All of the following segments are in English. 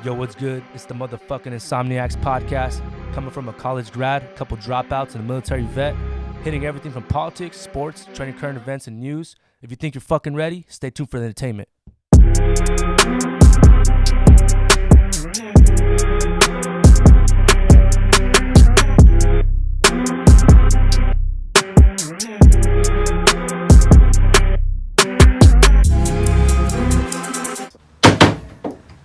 Yo, what's good? It's the motherfucking Insomniacs Podcast, coming from a college grad, a couple dropouts, and a military vet, hitting everything from politics, sports, trending current events, and news. If you think you're fucking ready, stay tuned for the entertainment.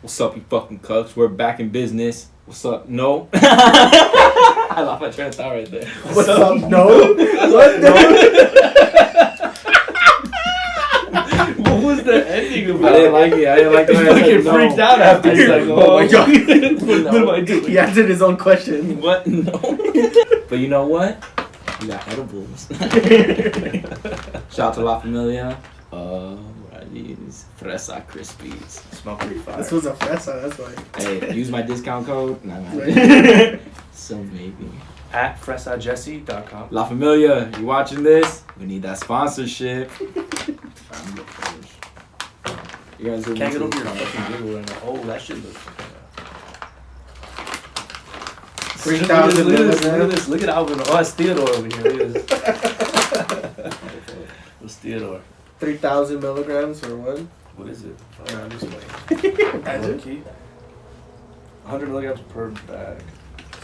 What's up, you fucking cucks? We're back in business. What's up? No. I lost my train of thought right there. What's up? No. What? No. What was the ending of it? I didn't like it. I didn't like the way I fucking said freaked no. out after. He's like, oh my god. What am I doing? He answered his own question. What? No. But you know what? We got edibles. Shout out to La Familia. What are these? Fresa Crispies. Smell pretty fire. This was a fresa, that's why. Hey, use my discount code. Nah. So maybe. At fresajesse.com. La Familia, you watching this? We need that sponsorship. You guys Can't get over your fucking Google right now. Oh, that shit looks... 3,000 Look at this. Look at Alvin. Oh, that's Theodore over here. Look at this. What's Theodore? 3,000 milligrams for one. What is it? Yeah, I'm just waiting. Imagine. 100 milligrams per bag.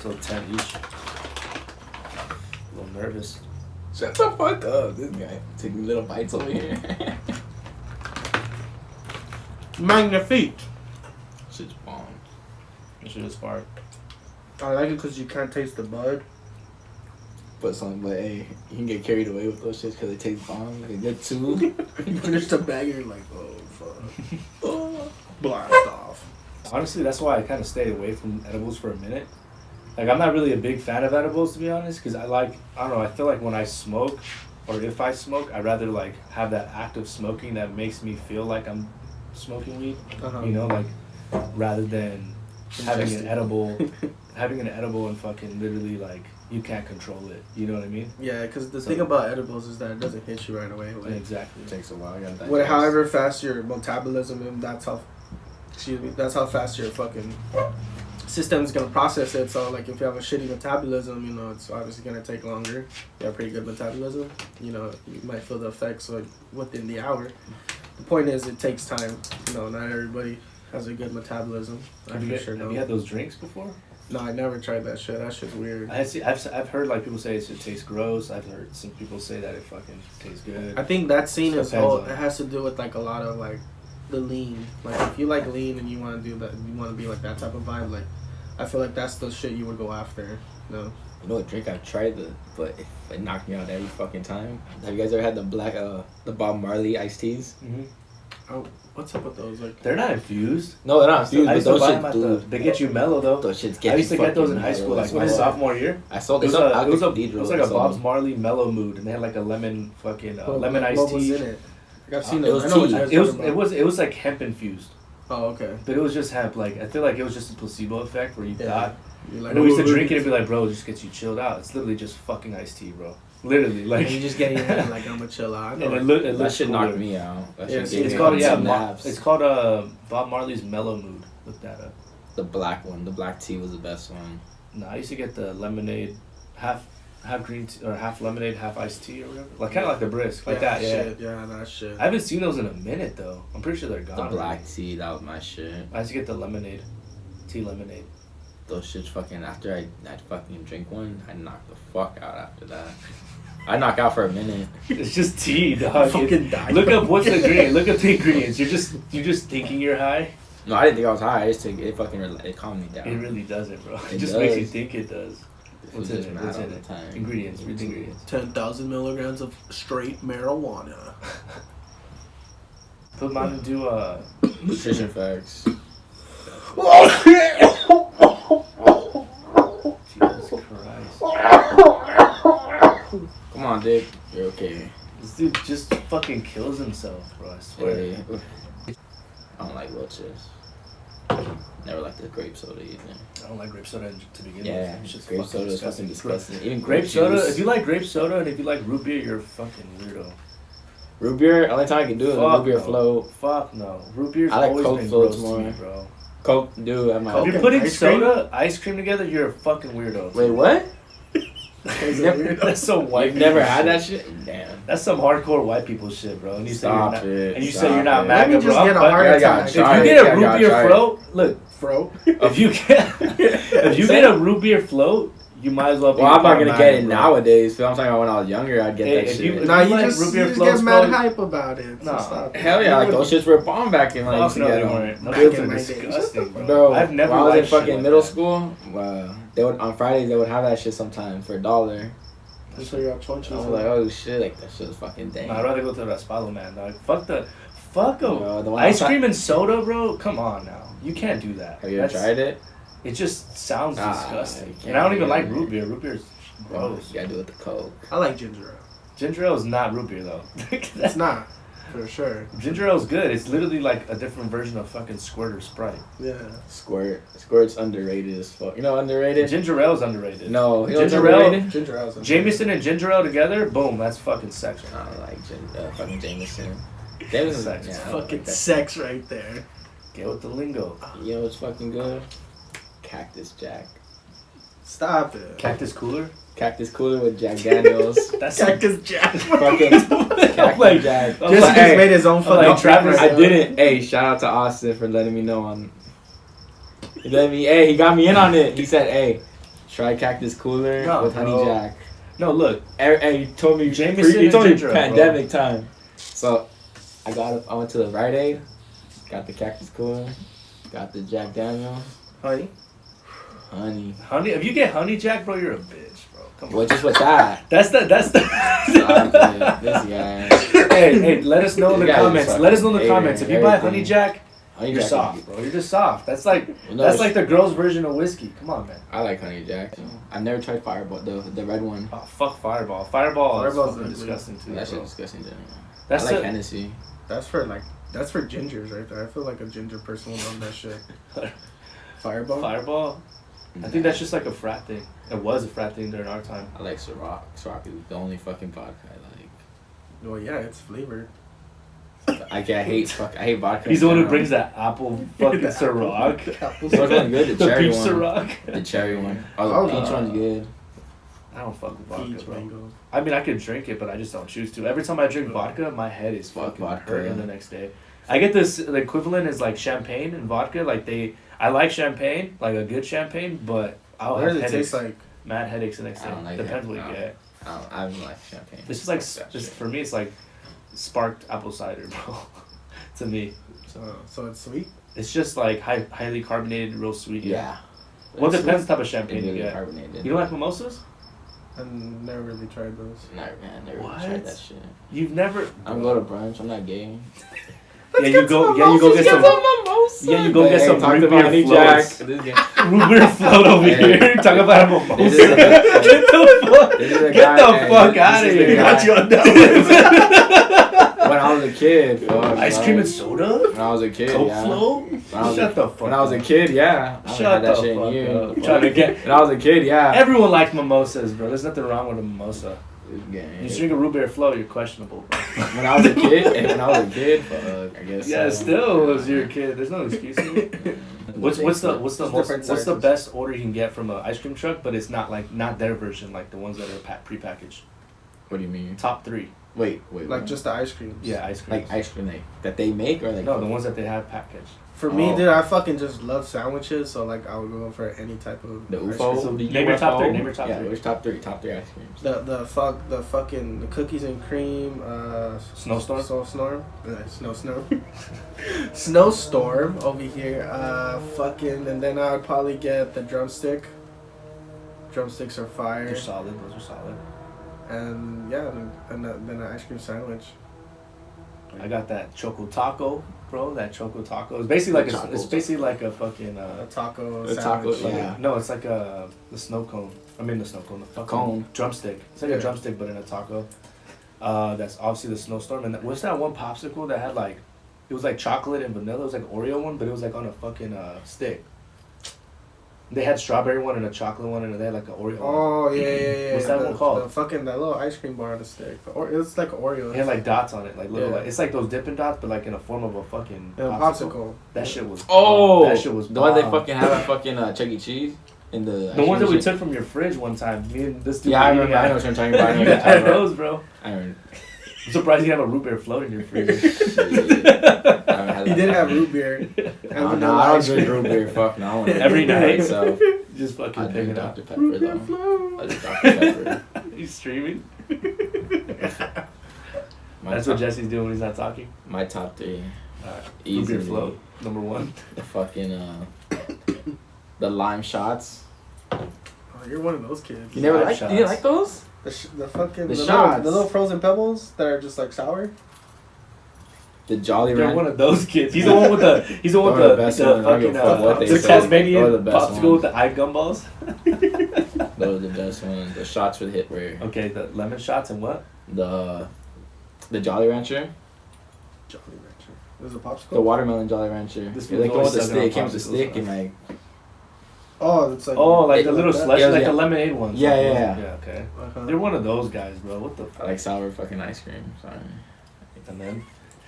So 10 each. A little nervous. Shut the fuck up. This guy taking little bites over here. Magnifique. Shit's bomb. This shit is fire. I like it because you can't taste the bud. But hey, you can get carried away with those shits because they taste bomb. They get too. You finish the bag and you're like, oh, fuck. Blast off. Honestly, that's why I kind of stayed away from edibles for a minute. Like, I'm not really a big fan of edibles, to be honest, because I don't know, I feel like when I smoke, or if I smoke, I'd rather, like, have that act of smoking that makes me feel like I'm smoking weed, you know, like, rather than having an edible and fucking literally, like, you can't control it, you know what I mean? Yeah, because the thing about edibles is that it doesn't hit you right away. Like, exactly. It takes a while. However fast your metabolism, and that's how fast your fucking system's gonna process it. So like if you have a shitty metabolism, you know, it's obviously gonna take longer. You have pretty good metabolism, you know, you might feel the effects like within the hour. The point is it takes time. You know, not everybody has a good metabolism. Have you had those drinks before? No, I never tried that shit. That shit's weird. I've heard like people say it tastes gross. I've heard some people say that it fucking tastes good. I think that scene It has to do with like a lot of like the lean. Like if you like lean and you want to do that, you want to be like that type of vibe. Like I feel like that's the shit you would go after. No. You know what drink I've tried, but it knocked me out every fucking time. Have you guys ever had the Bob Marley iced teas? Mm-hmm. Oh, what's up with those? Like they're not infused. No, they're not infused. I But used to those buy shit, them dude. they get you mellow though. Those shits get I used you to get those in fucking high school, like mellow. my sophomore year. I sold it it. was like a Bob's Marley mellow mood, and they had like a lemon fucking lemon iced what tea. was in it? Like I've seen It was tea. It was like hemp infused. Oh, okay. But it was just hemp. Like I feel like it was just a placebo effect where you thought. You're like, And we used to drink it and be like, bro, it just gets you chilled out. It's literally just fucking iced tea, bro. Literally, like. And you just get in and like I'm gonna chill out. I know. And that shit knocked me out. It's called Bob Marley's Mellow Mood. Look that up. The black one, the black tea was the best one. No, I used to get the lemonade, half green tea or half lemonade, half iced tea or whatever. Like kind of like the brisk, like that. Shit. Yeah, that shit. I haven't seen those in a minute though. I'm pretty sure they're gone. The black tea, that was my shit. I used to get the lemonade, tea lemonade. Those shits fucking after I fucking drink one, I knock the fuck out after that. I knock out for a minute. It's just tea, dog. Fucking die. Look up what's the ingredient. Look up the ingredients. You're just thinking you're high. No, I didn't think I was high. I just think it calmed me down. It really doesn't, bro. It It just does. makes you think it does. What's in just it? mad What's all in the it? time. Ingredients. Read the ingredients. 10,000 milligrams of straight marijuana. Put mine to do Nutrition facts. Jesus Christ. Come on, Dick. You're okay. This dude just fucking kills himself, bro. I swear. Hey. I don't like roaches. Never liked the grape soda either. I don't like grape soda to begin Yeah, with. It's just grape fucking soda is fucking disgusting. Even Grape soda, juice. if you like grape soda and if you like root beer, you're a fucking weirdo. Root beer, only time I can do it is root beer float. Fuck no. Root beer's I like always Coke been floats gross to me, more. bro. Coke, dude. I'm Coke If like, you're and putting ice cream? soda, ice cream together, you're a fucking weirdo. wait, what? That's some white. You've never people had that shit. shit? Damn. That's some hardcore white people shit, bro. And you say you're Stop not. it. And you say Stop you're not it. Let me MAGA, just bro. get a But heart I gotta attack. if try you it. get a I root gotta beer try it. float, look. Bro. If you get a root beer float, you might as well be. Well, I'm not part of gonna get it MAGA, bro. nowadays. So I'm talking about when I was younger, I'd get Hey, that if shit. you- Nah, you like just, root beer you just floats, get mad bro? hype about it. So Nah. stop it. Hell yeah, like those shits were bomb back in when I used Fuck to no, get they them. weren't. No, Back those in are my days. disgusting, bro. Bro, I've never when I was in liked shit fucking like middle that. school, they would on Fridays they would have that shit sometimes for $1. So you're chonchos. I was like, oh shit, like that shit was fucking dang. Nah, I'd rather go to the Raspado, man, dog. Fuck Bro, the one ice outside- cream and soda, bro. Come on now, you can't do that. Have you ever tried it? It just sounds Nah, disgusting, you can't and I don't do even that, like man. root beer. Root beer's Bro, gross. you gotta do it with the Coke. I like ginger ale. Ginger ale is not root beer though. It's not, for sure. Ginger ale is good. It's literally like a different version of fucking Squirt or Sprite. Yeah. Squirt's underrated as fuck. You know underrated? Ginger ale is underrated. No, you know what's Ginger ale- underrated? Ginger ale. Jameson and ginger ale together, boom, that's fucking sex. I don't like fucking Jameson. Sex. Jameson's It's yeah, I don't Fucking like that. sex right there. Get with the lingo. You know what's fucking good? Cactus Jack. Stop it. Cactus cooler. Cactus Cooler with Jack Daniels. That's Cactus Jack. fucking Cactus like- Jack. I'm Jesse like, just hey, made his own fucking like, Travis, I didn't. Hey, shout out to Austin for letting me know on. He let me. Hey, he got me in on it. He said, "Hey, try Cactus Cooler No, with Honey bro. Jack." No, look. And he told me Jameson He told me and ginger ale, pandemic time. So I went to the Rite Aid, got the Cactus Cooler, got the Jack Daniels, Honey. honey. Honey, if you get honey Jack, bro, you're a bitch, bro. Come on. Well, just with that. That's the. Stop it. This guy. hey, let us know in the You guys comments. fucking Let us know in the hater comments. If and you buy everything. honey Jack, Honey you're Jack soft, is- bro. You're just soft. That's like No, that's it's- like the girls' version of whiskey. Come on, man. I like Honey Jack. I've never tried Fireball, the red one. Oh fuck Fireball. Fireball is Fireball's fucking ugly. disgusting too. That Bro. shit's disgusting. Dude. That's I like the- Hennessy. That's for gingers right there. I feel like a ginger person would love that shit. Fireball. Fireball. I think that's just like a frat thing. It was a frat thing during our time. I like Ciroc. Ciroc is the only fucking vodka I like. Well, yeah, it's flavored. I hate vodka. He's the in one who general. brings that apple fucking Ciroc. Apple What's one good? The The cherry peach one. Ciroc. The cherry one. Oh, Oh, the peach one's good. I don't fuck with vodka, Peach bro. mango. I mean, I could drink it, but I just don't choose to. Every time I drink vodka, my head is Fuck fucking vodka. hurting the next day. I get this. The equivalent is like champagne and vodka. Like I like champagne, like a good champagne, but I'll What have does it headaches. taste like? Mad headaches the next I day. don't like Depends that. what you No. get. I don't like champagne. This is like Fuck that just shit. for me. It's like sparked apple cider, bro. To me, So it's sweet. it's just like highly carbonated, real sweet. Yeah. Well, it It's depends the type of It's champagne you really get. carbonated. You don't like mimosas? I've never really tried those. Never, man. Never What? tried that shit. You've never. I'm going to brunch. I'm not gay. Yeah, you go. Yeah, you go get some. Yeah, you go get some talk root about Honey beer Jack. floats. This guy- Root beer float over Hey. here. Talk about a mimosa. This is a- Get the fuck. This is a Get guy- the hey, fuck this out of is the here. guy- Got you on that. When I was a kid, fuck, Ice bro. cream and soda. When I was a kid, Coke yeah. float. When I was Shut a, the fuck. When I was a up. kid, yeah. I Shut had that the shit in fuck you. up. Trying to get. When I was a kid, yeah. Everyone likes mimosas, bro. There's nothing wrong with a mimosa. Yeah. You drink a root beer float, you're questionable, bro. When I was a kid, fuck, I guess. Yeah, so. still was your kid. There's no excuse. What's the It's different what's the sizes. best order you can get from an ice cream truck? But it's not their version, like the ones that are prepackaged. What do you mean? Top 3. Wait. Like what? just the ice cream. Yeah, ice cream. Like ice cream that they make or like No, the ones that they have packaged. For me, Oh. dude, I fucking just love sandwiches. So like, I would go for any type of the ice UFO. cream. So the name your top UFO? three, name your top yeah, three. which top three ice creams? The cookies and cream. Snowstorm? Snowstorm. Snowstorm. Snowstorm over here. And then I would probably get the drumstick. Drumsticks are fire. They're solid. Those are solid. And yeah, and then an ice cream sandwich. I got that choco taco, bro. That choco taco. It's basically like Choco it's basically like a fucking A taco A sandwich. taco, yeah. No, it's like the snow cone. I mean the snow cone. The fucking Cone. drumstick. It's like Yeah. a drumstick, but in a taco. That's obviously the snowstorm. And what's that one popsicle that had like, it was like chocolate and vanilla. It was like Oreo one, but it was like on a fucking stick. They had strawberry one and a chocolate one, and they had like an Oreo one. Oh yeah. What's that one called? That little ice cream bar on the stick. Or it's like Oreo. It had like dots on it, like little. Yeah. Like, it's like those Dippin' Dots, but like in a form of a fucking popsicle. That shit was. That shit was. The one they fucking have at fucking Chuck E. Cheese in the. The ones that we took from your fridge one time. Me and this dude. Yeah, I remember. I know what you're talking about. I had those, bro. I remember. I'm surprised you have a root beer float in your fridge. He did have root beer. No, I don't drink root beer. Fuck no. Every night, so just fucking I pick drink it up. Dr. Pepper though. I drink Dr. Pepper. He's streaming. My That's top, what Jesse's doing when he's not talking. My top 3. Root beer Easily. float, number 1. The fucking the lime shots. Oh, you're one of those kids. You never Lime liked? shots. You didn't like those? The fucking The little, shots. the little frozen pebbles that are just like sour. The Jolly You're Rancher. one of those kids. He's the one with the. He's the one with They're the, the best the ones. I don't give fucking a fuck what they the say. Tasmanian They're the best popsicle ones. with the eye gumballs. Those are the best ones. The shots with hit were Okay, the lemon shots and what? the Jolly Rancher. Jolly Rancher. There's a popsicle. The watermelon Jolly Rancher. This Yeah, like the was one with the always stick. It came sucking with the on stick popsicles, and like. Oh, it's like. Oh, like the It- little like that? slushy, Yeah, like yeah. the lemonade ones. Yeah, yeah. Yeah, okay. Uh-huh. They're one of those guys, bro. What the fuck? I like sour fucking ice cream. Sorry. And then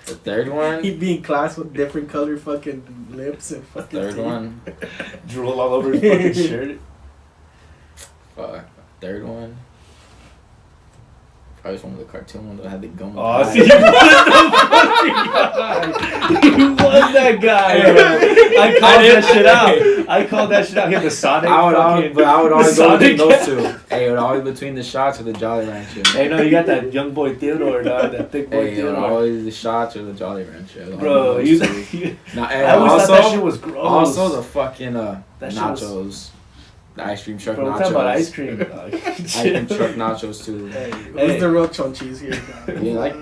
The third one. He'd be in class with different color fucking lips and fucking. Third teeth. one. drool all over his fucking shirt. Fuck. Third one. Probably just one with the cartoon one that had the gum. Oh, see, you was the fucking guy. You was that guy, bro. I called that shit out. I called that shit out. He had the Sonic I would always the go between Sonic. those two. Hey, it would always between the shots or the Jolly Rancher. Hey, no, you got that young boy Theodore, dog. That thick boy Hey, it would Theodore. always the shots or the Jolly Rancher. Bro, you. you. Now, I and always also, thought that shit was gross. also the fucking That shit was- nachos. The ice cream truck Bro, we're nachos. talking about ice cream, dog. Ice cream truck nachos too. Hey, Hey. who's the real chonchis here? Dog? You like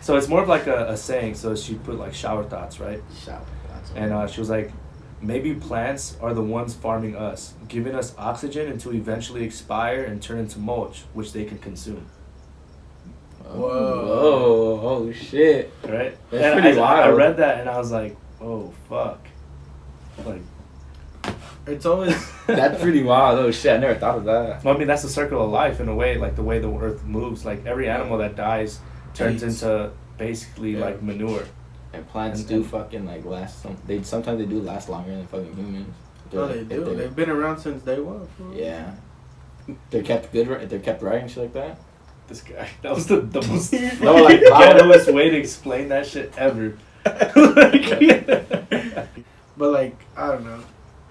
So it's more of like a saying. So she put like shower thoughts, right? And she was like, maybe plants are the ones farming us, giving us oxygen until we eventually expire and turn into mulch, which they can consume. Whoa, oh shit. Right? That's And pretty I wild. read that and I was like, oh, fuck. Like, It's always. That's pretty wild. Oh shit, I never thought of that. I mean, that's the circle of life in a way, like the way the earth moves. Like every animal that dies turns Eats. into basically Yeah. like manure. And plants And- do and- fucking like last sometimes they do last longer than fucking humans. No, they do. They've been around since day one. Fool. Yeah. They're kept good if they're kept right and shit like that. This guy, that was the most No, like, ghettoest way to explain that shit ever. But like, I don't know.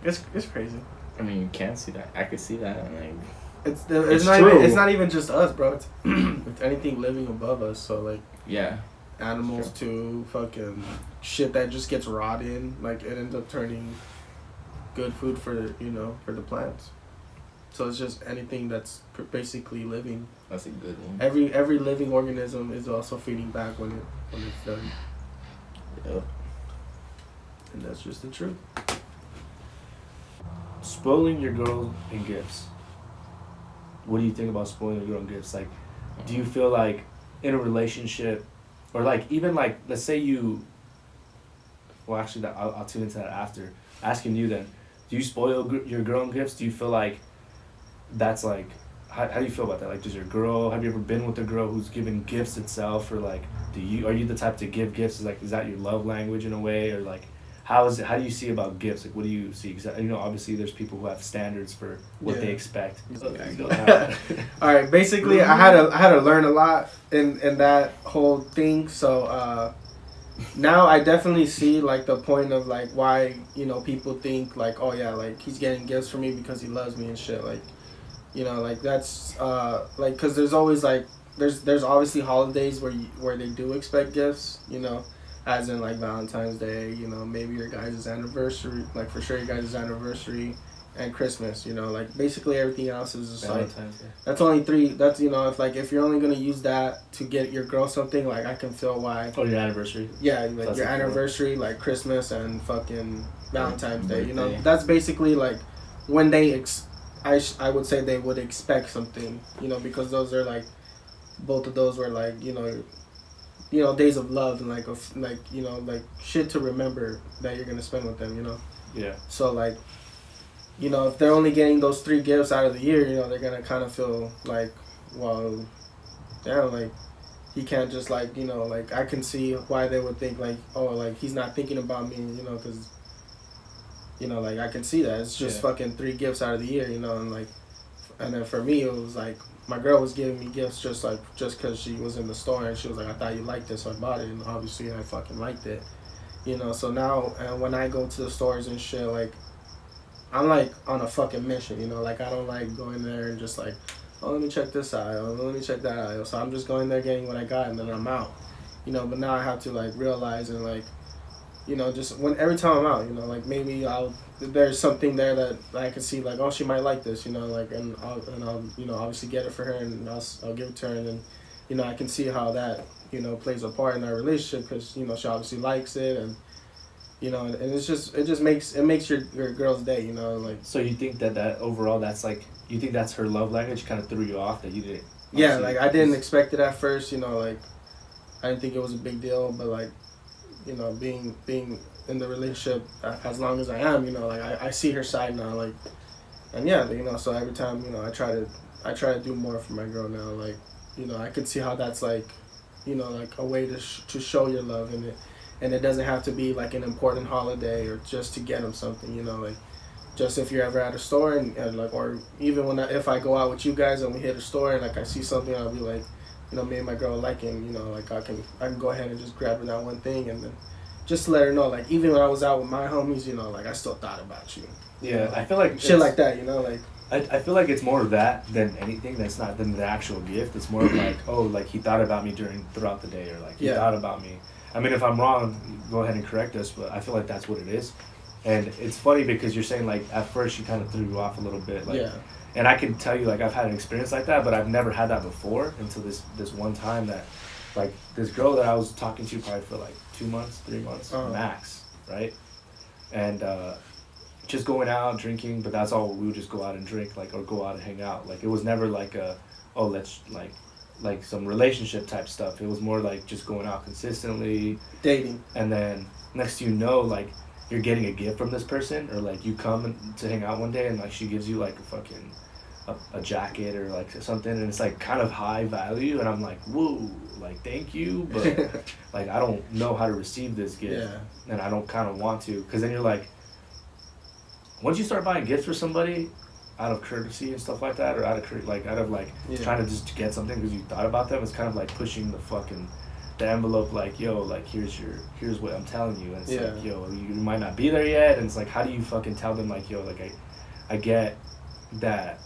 It's crazy. I mean you can't see that. I could see that and like It's It's not true. even, it's not even just us, bro. It's it's anything living above us. So like yeah. animals too, fucking shit that just gets rotted. Like it ends up turning good food for for the plants. So it's just anything that's basically living. That's a good one. Every living organism is also feeding back when it's done, Yep. and that's just the truth. Spoiling your girl in gifts. What do you think about spoiling your girl in gifts? Like, do you feel like in a relationship, or like even like let's say you. Well, actually, I'll tune into that after. Asking you then, do you spoil your girl in gifts? Do you feel like that's like how do you feel about that? Like, does your girl, have you ever been with a girl who's given gifts itself, or like are you the type to give gifts? Is that your love language in a way, or like how do you see about gifts? Like, what do you see? Obviously there's people who have standards for what they Yeah. expect. All right, basically, I had to learn a lot in that whole thing. So now I definitely see like the point of like why people think like, oh yeah, like he's getting gifts for me because he loves me and shit. Like like that's like because there's always like there's obviously holidays where they do expect gifts. As in like Valentine's Day, maybe your guys' anniversary, like for sure your guys' anniversary, and Christmas, like basically everything else is just like Valentine's Day. that's only three. That's if you're only gonna use that to get your girl something, like I can feel why. Oh, your anniversary. Yeah, like That's your cool. anniversary, like Christmas and fucking Valentine's Day. Birthday. That's basically like when they I would say they would expect something, because those are like both of those were like days of love and like like shit to remember that you're gonna spend with them. Yeah. So like you know, if they're only getting those 3 gifts out of the year, you know, they're gonna kind of feel like, well, damn, like, he can't just, like, you know, like, I can see why they would think, like, oh, like, he's not thinking about me, you know, because, you know, like, I can see that. It's just fucking 3 gifts out of the year, you know, and, like, and then for me, it was, like, my girl was giving me gifts just because she was in the store, and she was like, I thought you liked it, so I bought it, and obviously I fucking liked it, you know, so now, and when I go to the stores and shit, like, I'm, like, on a fucking mission, you know, like, I don't like going there and just, like, oh, let me check this aisle, let me check that aisle. So I'm just going there getting what I got, and then I'm out. You know, but now I have to, like, realize and, like, you know, just every time I'm out, you know, like, maybe there's something there that I can see, like, oh, she might like this, you know, like, and I'll you know, obviously get it for her, and I'll give it to her, and then, you know, I can see how that, you know, plays a part in our relationship, because, you know, she obviously likes it, and, you know, and it just makes your girl's day, you know, like. So you think that overall, that's, like, you think that's her love language? Kind of threw you off that you didn't? Yeah, like, I didn't expect it at first, you know, like, I didn't think it was a big deal, but, like, you know, being in the relationship as long as I am, you know, like, I see her side now, like, and yeah, you know, so every time, you know, I try to do more for my girl now, like, you know, I can see how that's, like, you know, like, a way to show your love, and it doesn't have to be, like, an important holiday or just to get them something, you know, like, just if you're ever at a store and like, or even if I go out with you guys and we hit a store and, like, I see something, I'll be like, you know, me and my girl liking, you know, like, I can go ahead and just grab her that one thing, and then just to let her know, like, even when I was out with my homies, you know, like, I still thought about you. Yeah, you know, I feel like shit like that, you know, like. I feel like it's more of that than anything. That's not than the actual gift. It's more of like, oh, like, he thought about me throughout the day, or like he thought about me. I mean, if I'm wrong, go ahead and correct us, but I feel like that's what it is. And it's funny because you're saying, like, at first she kind of threw you off a little bit, like, and I can tell you, like, I've had an experience like that, but I've never had that before until this one time that, like, this girl that I was talking to probably for like 2 months, 3 months max, right? And just going out drinking, but that's all. We would just go out and drink, like, or go out and hang out. Like, it was never like let's like some relationship type stuff. It was more like just going out consistently, dating, and then next you know, like, you're getting a gift from this person, or like you come to hang out one day and, like, she gives you, like, a fucking a jacket or, like, something, and it's, like, kind of high value, and I'm like, whoa, like, thank you, but like, I don't know how to receive this gift, and I don't kind of want to, because then you're like, once you start buying gifts for somebody out of courtesy and stuff like that, or out of trying to just get something because you thought about them, it's kind of like pushing the envelope, like, yo, like, here's what I'm telling you, and it's like, yo, you might not be there yet, and it's like, how do you fucking tell them, like, yo, like, I get that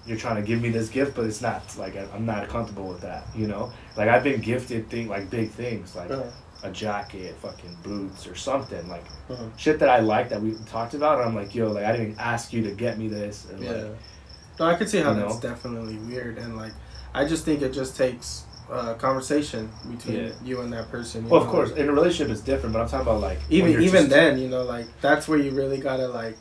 you're trying to give me this gift, but it's not, like, I'm not comfortable with that, you know, like, I've been gifted like big things, like a jacket, fucking boots or something, like shit that I like that we talked about, and I'm like, yo, like, I didn't ask you to get me this, or like, no, I could see how that's definitely weird, and, like, I just think it just takes conversation between you and that person. Well, of course, in a relationship it's different, but I'm talking about, like, even then, you know, like, that's where you really gotta, like,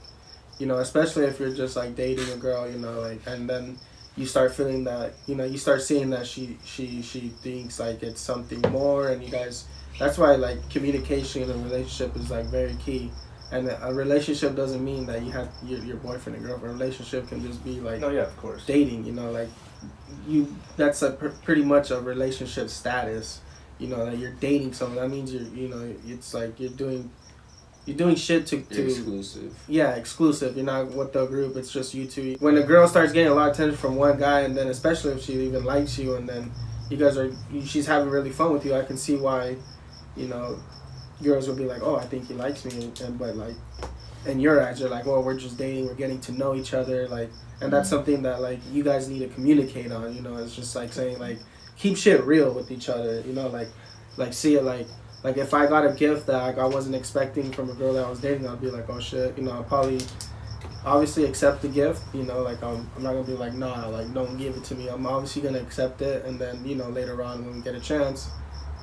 you know, especially if you're just, like, dating a girl, you know, like, and then you start feeling that, you know, you start seeing that she thinks, like, it's something more, and you guys, that's why, like, communication in a relationship is, like, very key. And a relationship doesn't mean that you have your boyfriend and girlfriend. A relationship can just be, like, of course, dating, you know, like, that's pretty much a relationship status, you know, that you're dating someone. That means you know, it's like you're doing shit to exclusive. Yeah, exclusive. You're not with the group. It's just you two. When a girl starts getting a lot of attention from one guy, and then especially if she even likes you, and then she's having really fun with you, I can see why, you know, girls will be like, oh, I think he likes me, but, like, in your eyes, you're like, well, we're just dating, we're getting to know each other, like, and that's something that, like, you guys need to communicate on, you know. It's just, like, saying, like, keep shit real with each other, you know, like see it, like, if I got a gift that I wasn't expecting from a girl that I was dating, I'd be like, oh, shit, you know, I'll probably obviously accept the gift, you know, like, I'm not going to be like, nah, like, don't give it to me. I'm obviously going to accept it, and then, you know, later on when we get a chance,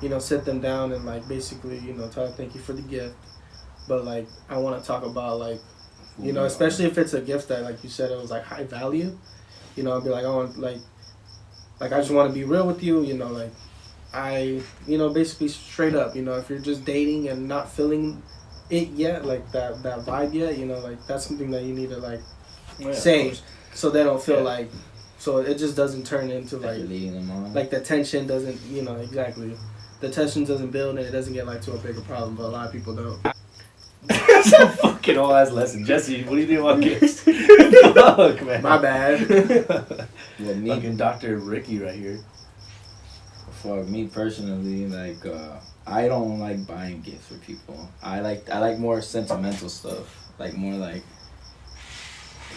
you know, sit them down and, like, basically, you know, tell them thank you for the gift, but, like, I want to talk about, like, you know, especially if it's a gift that, like you said, it was, like, high value, you know, I'd be like, I want, like, I just want to be real with you, you know, like, you know, basically straight up, you know, if you're just dating and not feeling like that vibe yet. You know, like that's something that you need to like Yeah, say, so they don't feel Yeah. like, so it just doesn't turn into like you're leading them on. like the tension doesn't, you know, exactly. The tension doesn't build and it doesn't get like to a bigger problem, but a lot of people don't. That's a fucking old ass lesson. Jesse, what do you think about gifts? Fuck, man. My bad. Well, me, Fucking Dr. Ricky right here. for me personally, like I don't like buying gifts for people. I like more sentimental stuff. Like more like,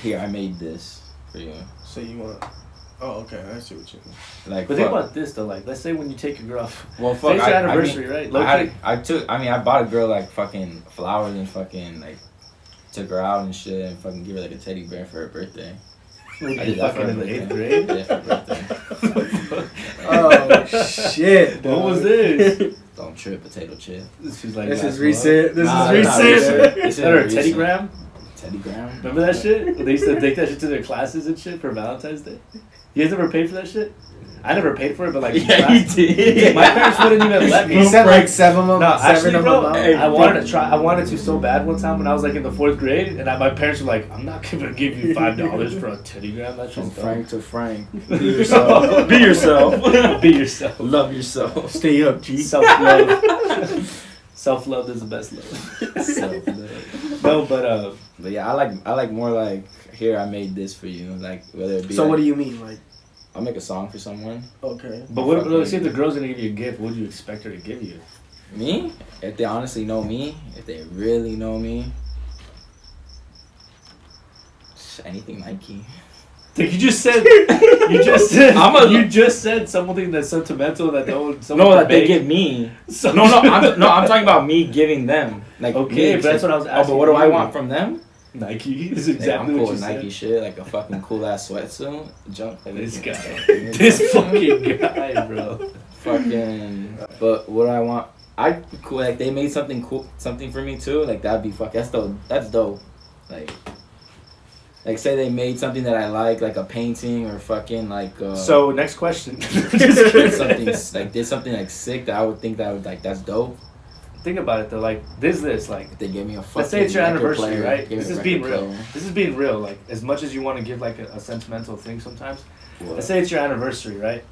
here, I made this for you. So you want? Oh, okay. I see what you mean. Like, But think about this though, like let's say when you take your girl off. well, fuck. Today's your anniversary, right? Low-key. I bought a girl like fucking flowers and fucking like took her out and shit and fucking give her like a teddy bear for her birthday. I did that for Fucking her in the birthday. 8th grade? Yeah, for her birthday. Oh shit! What was this? Don't trip, potato chip. She's like, This last is recent. This Nah, is nah, recent. This Is that her recent. Teddy Graham? Teddy Graham? Remember that shit? They used to take that shit to their classes and shit for Valentine's Day. You guys ever paid for that shit? I never paid for it, but like, Yeah, you did. My parents wouldn't even let me. He said like seven of them. No, actually, seven bro, of them. hey, I wanted to try. I wanted to so bad one time when I was like in the 4th grade, and my parents were like, "I'm not gonna give you $5 for a Teddy Graham." That's From just Frank to Frank. Be yourself. Be yourself. Be yourself. Love yourself. Stay up, G. Self love. Self love is the best love. Self-love. No, but But yeah, I like more like, here, I made this for you. Like, whether it be So like, what do you mean, like? I'll make a song for someone. Okay. what? Let's say if the girl's gonna give you a gift, what do you expect her to give you? Me? If they honestly know me, if they really know me, anything Nike. Like you just said, you just said something that's sentimental that someone No, could that they make. give me. So, No, I'm talking about me giving them. Like, Okay, me, but that's what I was Oh, asking. but what do I you. want from them? Nike is Yeah, exactly I'm cool what you with Nike said. shit, like a fucking cool ass sweatsuit. Jump. Like, This guy, Yeah. this fucking guy, bro. Fucking. But what do I want? I cool. Like, they made something cool, something for me too. Like, that'd be fuck. That's dope. That's dope. Like say they made something that I like a painting or fucking like. So next question. did something like sick that I would think that would like that's dope. Think about it though, like this like. If they gave me a fucking. Let's say it's your record anniversary, player, right? give me This a is record being real. player. This is being real. Like as much as you want to give like a sentimental thing sometimes. What? Let's say it's your anniversary, right?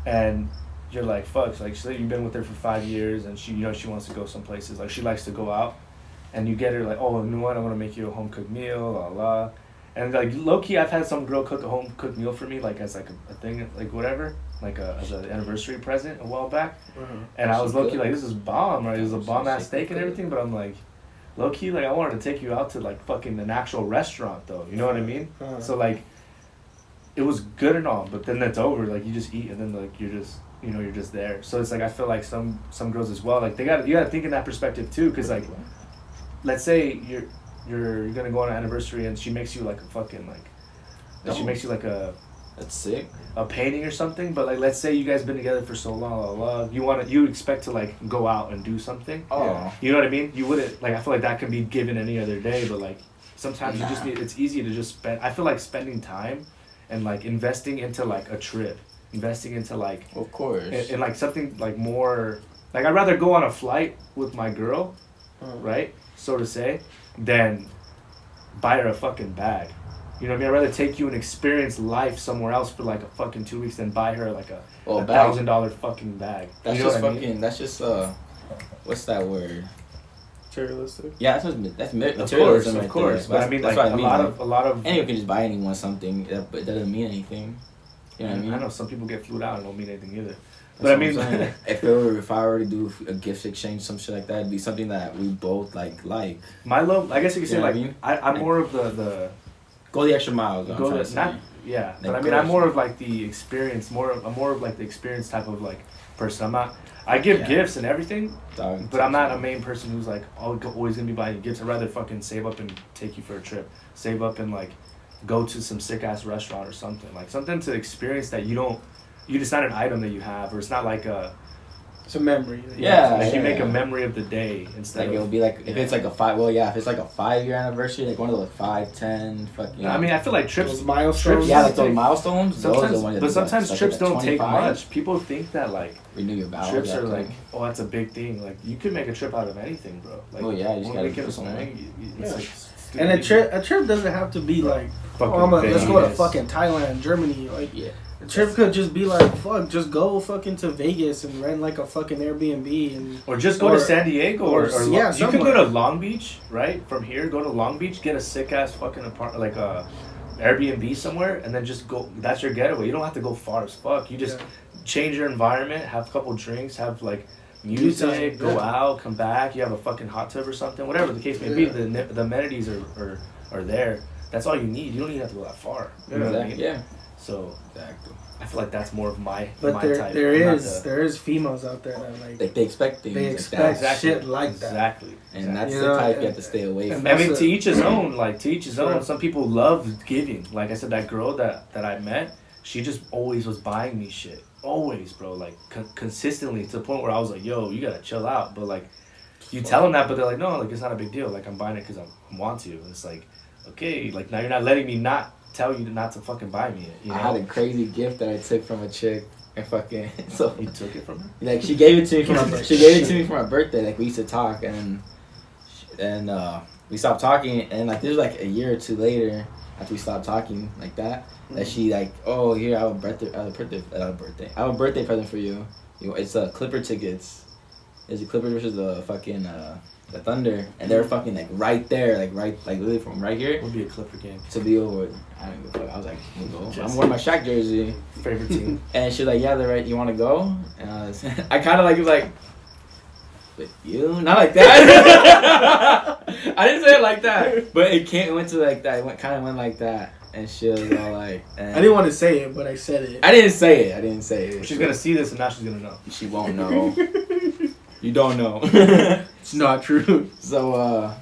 And you're like, fuck, like say you've been with her for 5 years and she wants to go some places, like she likes to go out, and you get her like, oh, you know what, I'm gonna make you a home cooked meal, la la. And like low key, I've had some girl cook a home cooked meal for me, like as like a thing, like whatever, like as an anniversary present a while back. And I was low key like, this is bomb, right? It was a bomb ass steak and everything, but I'm like, low key, like I wanted to take you out to like fucking an actual restaurant though, you know what I mean? So like, it was good and all, but then that's over. Like you just eat and then like you're just there. So it's like I feel like some girls as well, like you gotta think in that perspective too, because like, let's say you're gonna go on an anniversary and she makes you like a fucking like, she makes you like a That's sick. painting or something, but like let's say you guys been together for so long, you expect to like go out and do something. Oh. You know what I mean? You wouldn't like, I feel like that can be given any other day, but like sometimes you just need, it's easy to just spend. I feel like spending time and like investing into like a trip, investing into like Of course. and like something like more, like I'd rather go on a flight with my girl, right, so to say, than buy her a fucking bag. You know what I mean? I'd rather take you and experience life somewhere else for like a fucking 2 weeks than buy her like a bag. $1,000 fucking bag. That's You know just what I fucking. mean? That's just what's that word? Materialistic. Yeah, that's Of materialism. course, right of course. there. But I mean, that's like what I mean. a lot of. Anyone can just buy anyone something, but it doesn't mean anything. You know what I mean? I know some people get flued out and don't mean anything either. That's But I what mean, I'm saying. if I were to do a gift exchange, some shit like that, it'd be something that we both like. my love, I guess you could say You know like what I mean? I'm more of the Go the extra mile. is what I'm go trying to to not say. yeah, but Like I mean I'm girls. more of like the experience, I'm more of like the experience type of like person. I'm not. I give Yeah. gifts and everything, Dog, but I'm not a main person who's like always gonna be buying you gifts. I'd rather fucking save up and take you for a trip, save up and like go to some sick ass restaurant or something, like something to experience that you don't. It's not an item that you have, or it's not like a. It's a memory. Yeah. Like you make a memory of the day instead Like of. it'll be like if it's like a 5-year anniversary, like one of those 5, 10, fucking. I mean, I feel like trips. Those milestones. Yeah, like those milestones. Those are the ones that But do, sometimes like, trips like don't take 25. much. People think that like Renew your vows. trips are that like, thing. oh, that's a big thing. Like you could make a trip out of anything, bro. Like, Oh, yeah, you just one gotta weekend do of something. swing, it's Yeah. like stupid And easy. a trip doesn't have to be like, Fucking let's go to Vegas. fucking Thailand, Germany. Like, Yeah. a trip could just be like, fuck, just go fucking to Vegas and rent like a fucking Airbnb and. Or just go to San Diego, or yeah, you could go somewhere. to Long Beach, right? From here, go to Long Beach, get a sick ass fucking apartment, like a Airbnb somewhere, and then just go. That's your getaway. You don't have to go far as fuck. You just change your environment, have a couple drinks, have like music, go out, come back. You have a fucking hot tub or something, whatever the case may be. The amenities are there. That's all you need. You don't even have to go that far. You know what I mean? Yeah. So Exactly. I feel like that's more of my But my there type. there I'm not is females out there that Like they expect things. They like expect that. shit like that. Exactly. And that's You the know, type you and- have to stay away and from. I mean, That's to a- each his own. Like to each his own. Right. Some people love giving. Like I said, that girl that I met, she just always was buying me shit. Always, bro. Like consistently to the point where I was like, "Yo, you gotta chill out." But like, you tell them that, but they're like, "No, like it's not a big deal. Like I'm buying it because I want to." And it's like, okay, like now you're not letting me not tell you not to fucking buy me it. You know? I had a crazy gift that I took from a chick, and fucking so You took it from her? like she gave it to me for my birthday. Like we used to talk, and we stopped talking, and like this was like a year or two later after we stopped talking like that. That she like, oh here I have a birthday present for you. It's Clipper tickets. It's the Clippers versus the fucking the Thunder, and they're fucking like right there, like literally from right here Would be a Clipper game. to be over. I don't give a fuck. I was like, we'll go. Jesse. I'm wearing my Shaq jersey. Favorite team. And she's like, yeah, they're right. You want to go? And I was, I kind of like was like, with you? Not like that. I didn't say it like that, but it went to like that. It kind of went like that. And she was all like, I didn't want to say it, but I said it. I didn't say it. She's gonna see this and now she's gonna know. She won't know. You don't know. It's not true. So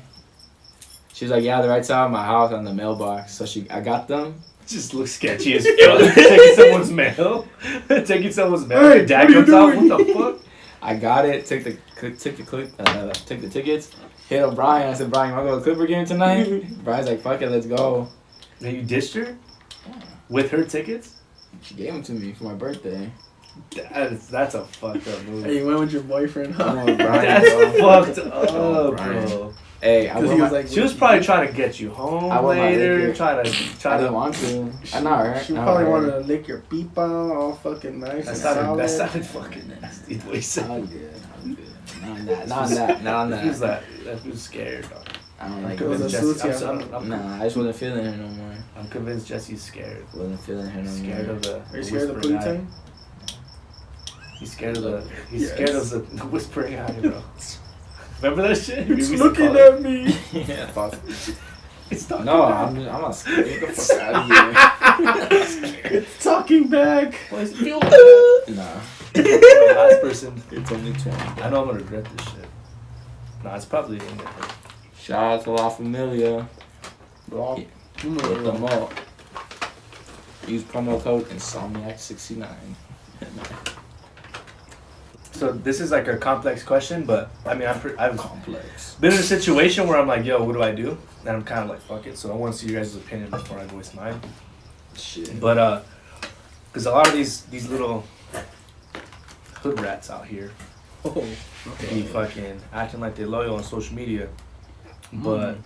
she was like, yeah, they're right outside of my house on the mailbox. So I got them. Just looks sketchy as fuck. Taking someone's mail. Taking someone's mail. Hey, Your dad what are you comes out. doing? What the fuck? I got it. Took the tickets. Hit up Brian. I said, Brian, want to go to the Clipper game tonight? Brian's like, fuck it, let's go. And you dished her? With her tickets? She gave them to me for my birthday. That's a fucked up move. Hey, you went with your boyfriend, huh? I'm with Brian, That's bro. fucked Oh, up, Brian. bro. Hey, I 'Cause wore he my, was like, She was probably trying to get you home I want my later. liquor. Trying I to. didn't want to. I know her. She I know probably her. wanted to lick your peepa all fucking nice That and sounded, solid. fucking nasty. The way he said. I'm good. Not on that. He was that. He was scared. Dog. I don't I'm like convinced It was a Jesse. sushi, Nah, I just wasn't feeling her no more. I'm convinced Jesse's scared. Wasn't feeling her no more. Scared of the. Are you scared of the whispering poontang? eye. He's scared of the. He's Yes. scared of the whispering eye, bro. Remember that shit? We It's used to looking call it- at me. Yeah, fuck. It's talking No, back. I'm not scared. Get the fuck out of here. It's talking back. Boys, feel Nah, the last person. it's only 20. I know I'm gonna regret this shit. Nah, it's probably in there. Shout out to La Familia. Bro. Hit them up. Use promo code Insomniacs69. So this is like a complex question, but I mean, I've Complex. been in a situation where I'm like, yo, what do I do? And I'm kind of like, fuck it. So I want to see your guys' opinion before I voice mine. Shit. But because a lot of these little hood rats out here Oh, be okay. fucking acting like they're loyal on social media, but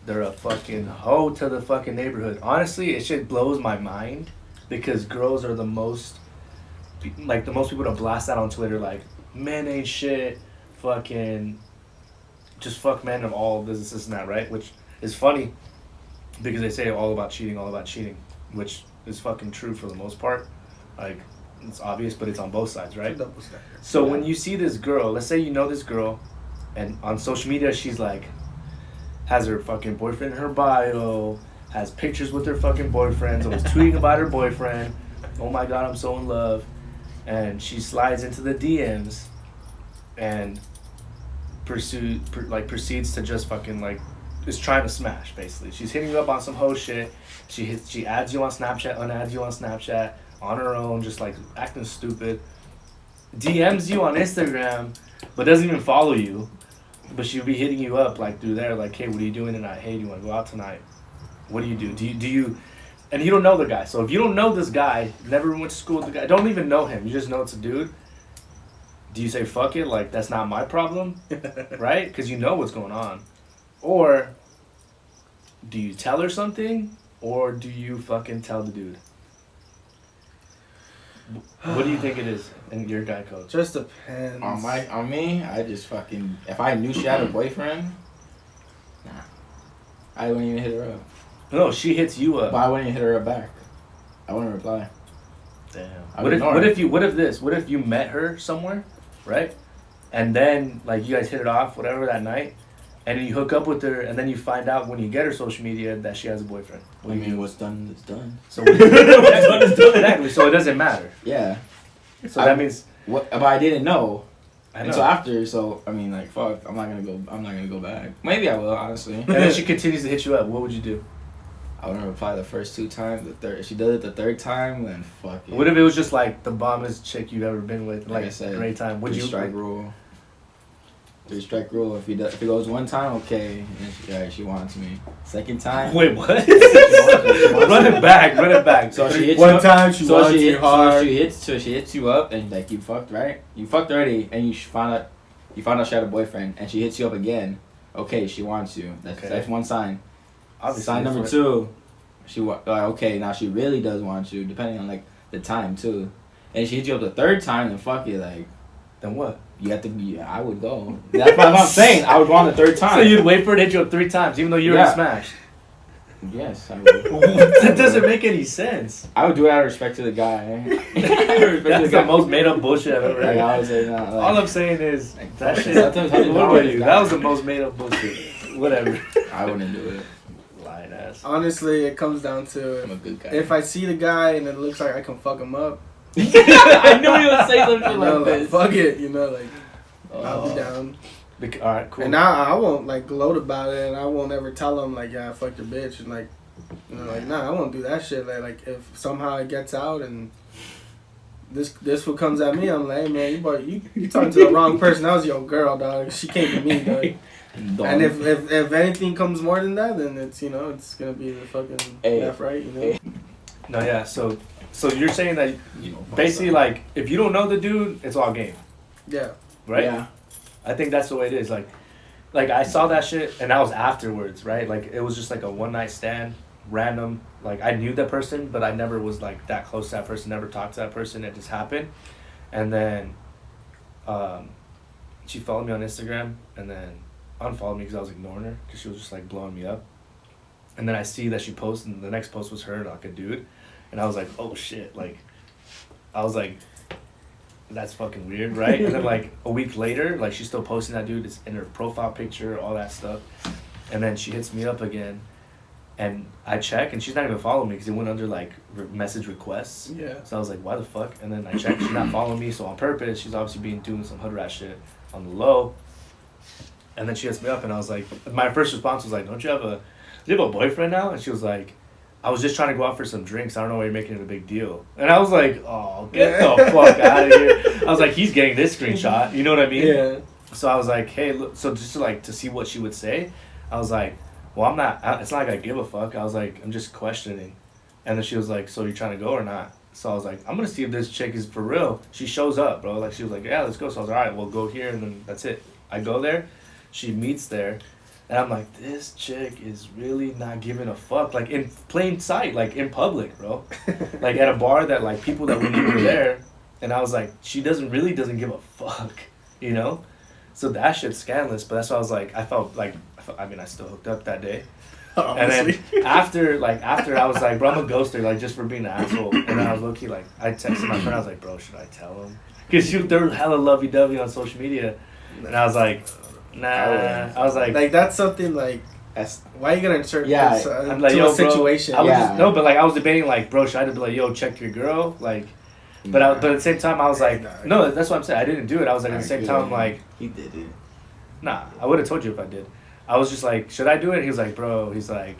they're a fucking hoe to the fucking neighborhood. Honestly, it shit blows my mind because girls are the most people to blast that on Twitter, like, men ain't shit, fucking, just fuck men of all this and that, right? Which is funny because they say all about cheating, which is fucking true for the most part. Like, it's obvious, but it's on both sides, right? Double standard. So when you see this girl, let's say you know this girl, and on social media she's like, has her fucking boyfriend in her bio, has pictures with her fucking boyfriends, always tweeting about her boyfriend, oh my god, I'm so in love, and she slides into the DMs, and proceeds to just fucking like, is trying to smash basically. She's hitting you up on some hoe shit. She adds you on Snapchat, unadds you on Snapchat, on her own, just like acting stupid. DMs you on Instagram, but doesn't even follow you, but she'll be hitting you up like through there, like, hey, what are you doing tonight? Hey, do you want to go out tonight? What do you do? Do you, and you don't know the guy. So if you don't know this guy, never went to school with the guy, don't even know him, you just know it's a dude. Do you say fuck it, like that's not my problem, right? Because you know what's going on, or do you tell her something, or do you fucking tell the dude? What do you think it is in your guy code? Just depends. On me, I just fucking, if I knew she had a boyfriend, nah, I wouldn't even hit her up. No, she hits you up. But I wouldn't hit her up back. I wouldn't reply. Damn. I What would if ignore what if you met her somewhere, right? And then like you guys hit it off, whatever, that night, and then you hook up with her, and then you find out when you get her social media that she has a boyfriend. I mean, what's done is done. So what's done is done. Exactly. So it doesn't matter. Yeah. So that means what? But I didn't know. I know. Until after, so I mean, like, fuck, I'm not gonna go back. Maybe I will, honestly. And then she continues to hit you up. What would you do? I wouldn't reply the first 2 times. If she does it the 3rd time, then fuck it. What if it was just like the bombest chick you've ever been with, like I said, great time? Would you? 3-strike rule. 3-strike rule. If it goes 1 time, okay, she wants me. 2nd time. Wait, what? Run it back. So she hits One you up, time she wants you hard. So she hits you up and like you fucked, right? You fucked already, and you found out she had a boyfriend, and she hits you up again. Okay, she wants you. That's 1 sign. Obviously, Sign number 2, okay, now she really does want you, depending on like the time too. And she hits you up the 3rd time, then fuck it, like. Then what? You have to. Yeah, I would go. That's what I'm saying. I would go on the 3rd time. So you'd wait for her to hit you up 3 times, even though you already smashed. Yes, I would. That doesn't make any sense. I would do it out of respect to the guy. That's the most made up bullshit I've ever heard. I would say not. All I'm saying is that shit. Sometimes What were you? That was the most made up bullshit. Whatever. I wouldn't do it. Lying ass. Honestly, it comes down to I'm a good guy. if I see the guy and it looks like I can fuck him up. I knew you would say something like this. Fuck it, like I'll be down. All right, cool. And I won't like gloat about it, and I won't ever tell him like, yeah, I fucked your bitch, and like, like nah, I won't do that shit. Like if somehow it gets out and this fool comes at me, I'm like, hey, man, you talking to the wrong person. That was your girl, dog. She came to me, dog. And if anything comes more than that, then it's it's gonna be the fucking left, right, No, yeah. So you're saying that basically like if you don't know the dude, it's all game. Yeah. Right. Yeah. I think that's the way it is. Like I saw that shit and that was afterwards, right? Like it was just like a one night stand, random. Like I knew that person, but I never was like that close to that person. Never talked to that person. It just happened, and then, she followed me on Instagram and then unfollowed me because I was ignoring her because she was just like blowing me up, and then I see that she posted and the next post was her like a dude, and I was like, oh shit, like, I was like, that's fucking weird, right? And then like a week later, like she's still posting that dude. It's in her profile picture, all that stuff. And then she hits me up again, and I check, and she's not even following me because it went under like message requests. Yeah. So I was like, why the fuck? And then I check, she's not following me. So on purpose, she's obviously doing some hood rat shit on the low. And then she hits me up, and I was like, my first response was like, do you have a boyfriend now? And she was like, I was just trying to go out for some drinks. I don't know why you're making it a big deal. And I was like, oh, get the fuck out of here. I was like, he's getting this screenshot. You know what I mean? Yeah. So I was like, hey, look. So just to see what she would say, I was like, well, I'm not. It's not like I give a fuck. I was like, I'm just questioning. And then she was like, so you trying to go or not? So I was like, I'm gonna see if this chick is for real. She shows up, bro. Like she was like, yeah, let's go. So I was like, all right, we'll go here, and then that's it. I go there. She meets there. And I'm like, this chick is really not giving a fuck. Like, in plain sight, like, in public, bro. Like, at a bar that, like, people that we knew were there. And I was like, she doesn't give a fuck, you know? So that shit's scandalous. But that's why I was like, I still hooked up that day. Honestly. And then after I was like, bro, I'm a ghoster, like, just for being an asshole. And then I was low-key, like, I texted my friend, I was like, bro, should I tell him? Because they're hella lovey-dovey on social media. And I was like, nah. I was like, that's something like, why are you gonna insert this I'm like, to yo, a situation? Bro, but like I was debating like, bro, should I be like, yo, check your girl, like, but at the same time I was like, no, that's what I'm saying. I didn't do it. I was like, at the same time, like, he did it. Nah, I would have told you if I did. I was just like, should I do it? He was like, bro, he's like,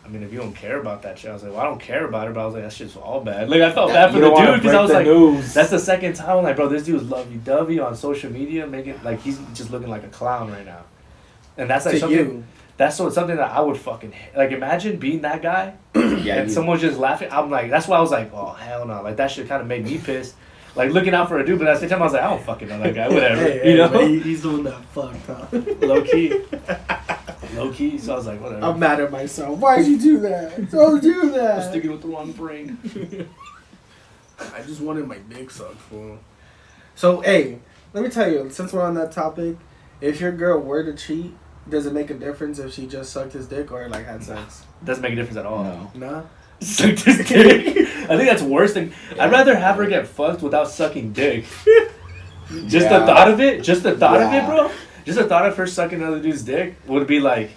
I mean, if you don't care about that shit, I was like, well, I don't care about it, but I was like, that shit's all bad. Like, I felt bad for the dude because I was like, news. that's the second time I'm like, bro, this dude's lovey-dovey on social media, making like he's just looking like a clown right now, and that's like To something. you. That's something that I would fucking like. Imagine being that guy, Yeah, and someone's just laughing. I'm like, that's why I was like, oh hell no, like that shit kind of made me pissed. Like looking out for a dude, but at the same time I was like, I don't fucking know that guy, whatever, Hey, you know. but he's the one that fucked, huh? Low key. Low key, so I was like, whatever. I'm mad at myself. Why'd you do that? Don't do I'm that. sticking with the wrong brain. I just wanted my dick sucked, fool. So, hey, let me tell you, since we're on that topic, if your girl were to cheat, does it make a difference if she just sucked his dick or, like, had sex? Doesn't make a difference at all. No. Nah? Sucked his dick. I think that's worse than. Yeah. I'd rather have her get fucked without sucking dick. Just Yeah. the thought of it, just the thought of Yeah. it, bro. Just the thought of her sucking another dude's dick would be like,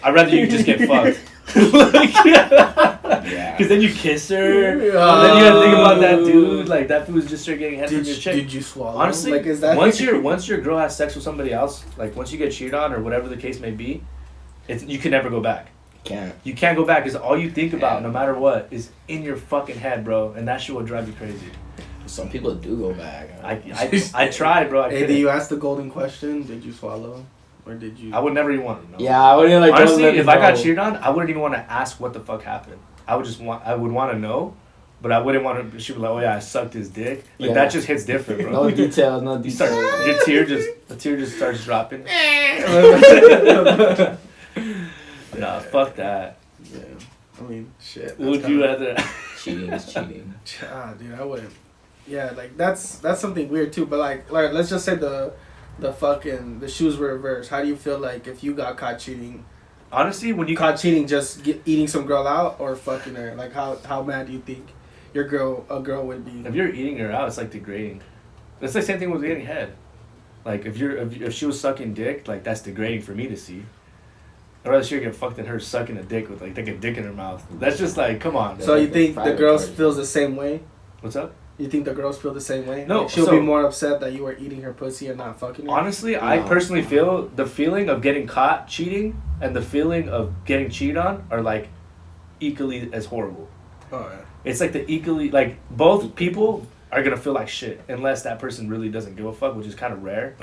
I'd rather you just get fucked. Yeah. Because then you kiss her, and then you gotta think about that dude. Like that dude was just straight getting head from your chick. Did you swallow? Honestly, like, is that once your girl has sex with somebody else, like once you get cheated on or whatever the case may be, you can never go back. Can't. You can't go back because all you think about, Yeah. no matter what, is in your fucking head, bro, and that shit will drive you crazy. Some people do go back. I tried, bro. Hey, did you ask the golden question? Did you swallow, or did you? I would never even want to know. Yeah, I wouldn't like. Honestly, if I got know. cheated on, I wouldn't even want to ask what the fuck happened. I would want to know, but I wouldn't want to. She would be like, oh yeah, I sucked his dick. Like Yeah. that just hits different, bro. No details, no You details. start the tear just starts dropping. Nah, fuck that. Yeah, I mean, shit. Would you rather? Cheating is cheating. Dude, I wouldn't. Yeah, like that's something weird too. But like let's just say the shoes were reversed. How do you feel like if you got caught cheating? Honestly, when you Caught cheating, just eating some girl out or fucking her? Like how mad do you think a girl would be? if you're eating her out, it's like degrading. It's the same thing with getting head. Like if she was sucking dick, like that's degrading for me to see. I'd rather she get fucked than her sucking a dick with like a dick in her mouth. That's just like, come on. So you think the Private girls party. feels the same way? What's up? You think the girls feel the same way? No, Like, she'll so- be more upset that you were eating her pussy and not fucking her. Honestly, I No. personally feel the feeling of getting caught cheating and the feeling of getting cheated on are like equally as horrible. Oh yeah. It's like the equally, like both people are gonna feel like shit unless that person really doesn't give a fuck, which is kind of rare.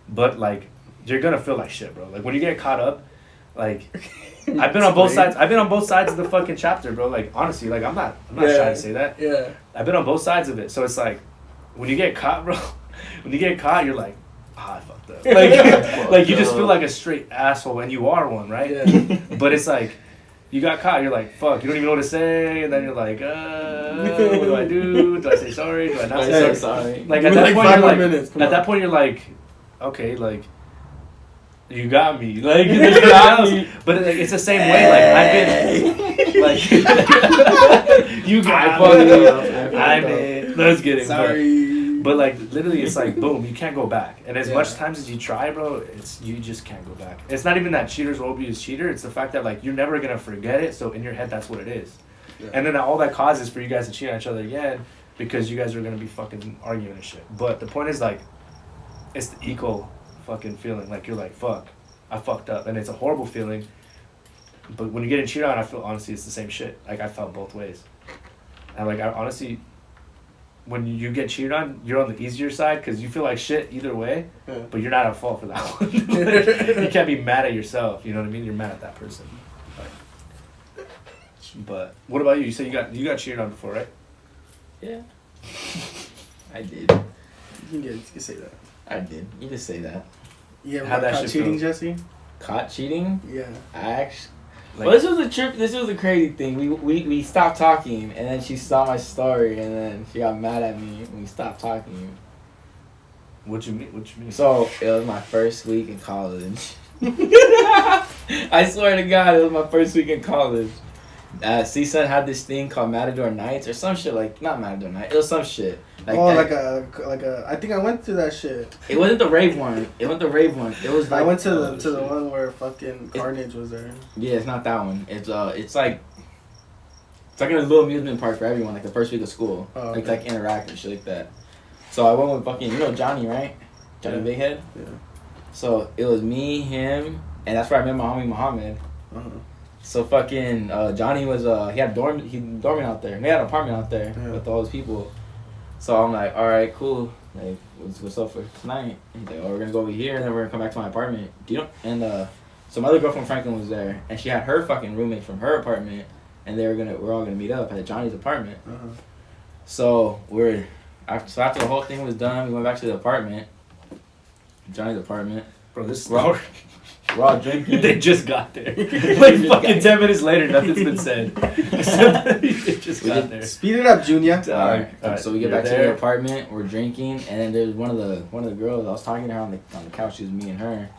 But like, you're gonna feel like shit, bro. Like when you get caught up, like I've been on both sides. I've been on both sides of the fucking chapter, bro. Like honestly, like I'm not Yeah. shy to say that. Yeah. I've been on both sides of it. So it's like, when you get caught, bro, when you get caught, you're like, I fucked up. Like you just feel like a straight asshole, and you are one, right? Yeah. But it's like, you got caught, you're like, fuck, you don't even know what to say, and then you're like, what do I do? Do I say sorry? Do I not I'm say so sorry? sorry. Like Give at me, that like, point, 5 you're more like, minutes, come at on. that point, you're like, okay, like, you got me. Like, there's nothing else. But it's the same way. Like I've been, like, you got me. I made. No, it's kidding. Sorry. But like literally, it's like boom, you can't go back. And as Yeah. much times as you try, bro, you just can't go back. It's not even that cheaters will be a cheater. It's the fact that like you're never gonna forget it. So in your head, that's what it is. Yeah. And then all that causes for you guys to cheat on each other again because you guys are gonna be fucking arguing and shit. But the point is like, it's the equal fucking feeling. Like you're like, fuck, I fucked up, and it's a horrible feeling. But when you get cheated on, I feel honestly it's the same shit. Like I felt both ways. And like I honestly, when you get cheated on, you're on the easier side because you feel like shit either way, Yeah. but you're not at fault for that one. Like, you can't be mad at yourself. You know what I mean? You're mad at that person. Like, but what about you? You said you got cheated on before, right? Yeah. I did. You can say that. I did. You just say that. Yeah, How'd that caught shit cheating, feel? Jesse? Caught cheating? Yeah. I actually. Like, Well, this was a trip. This was a crazy thing. We stopped talking, and then she saw my story, and then she got mad at me when we stopped talking. what you mean? What you mean? So it was my first week in college. I swear to God, it was my first week in college. CSUN had this thing called Matador Nights or some shit like not Matador Night. It was some shit like that. like a. I think I went through that shit. It wasn't the rave one. It wasn't the rave one. It was like I went to the one where fucking Carnage was there. Yeah, it's not that one. It's like a little amusement park for everyone. Like the first week of school, Oh, like okay. interactive shit like that. So I went with fucking Johnny, right? Johnny Yeah. Big Head. Yeah. So it was me, him, and that's where I met my homie Muhammad. Uh-huh. So fucking Johnny was he dorming out there. He had an apartment out there with all his people. So I'm like, all right, cool. Like, what's up for tonight? And he's like, oh, we're gonna go over here and then we're gonna come back to my apartment. Do you know? And so my other girl from Franklin was there, and she had her fucking roommate from her apartment, and we're all gonna meet up at Johnny's apartment. Uh-huh. So after the whole thing was done, we went back to the apartment, Johnny's apartment. Bro, this We're all drinking. They just got there. Like fucking 10 minutes later, nothing's been said. They just got there. Speed it up, Junior. Alright. Alright, So we get you're back to there. the apartment. We're drinking, and then there's one of the girls. I was talking to her on the couch. It was me and her,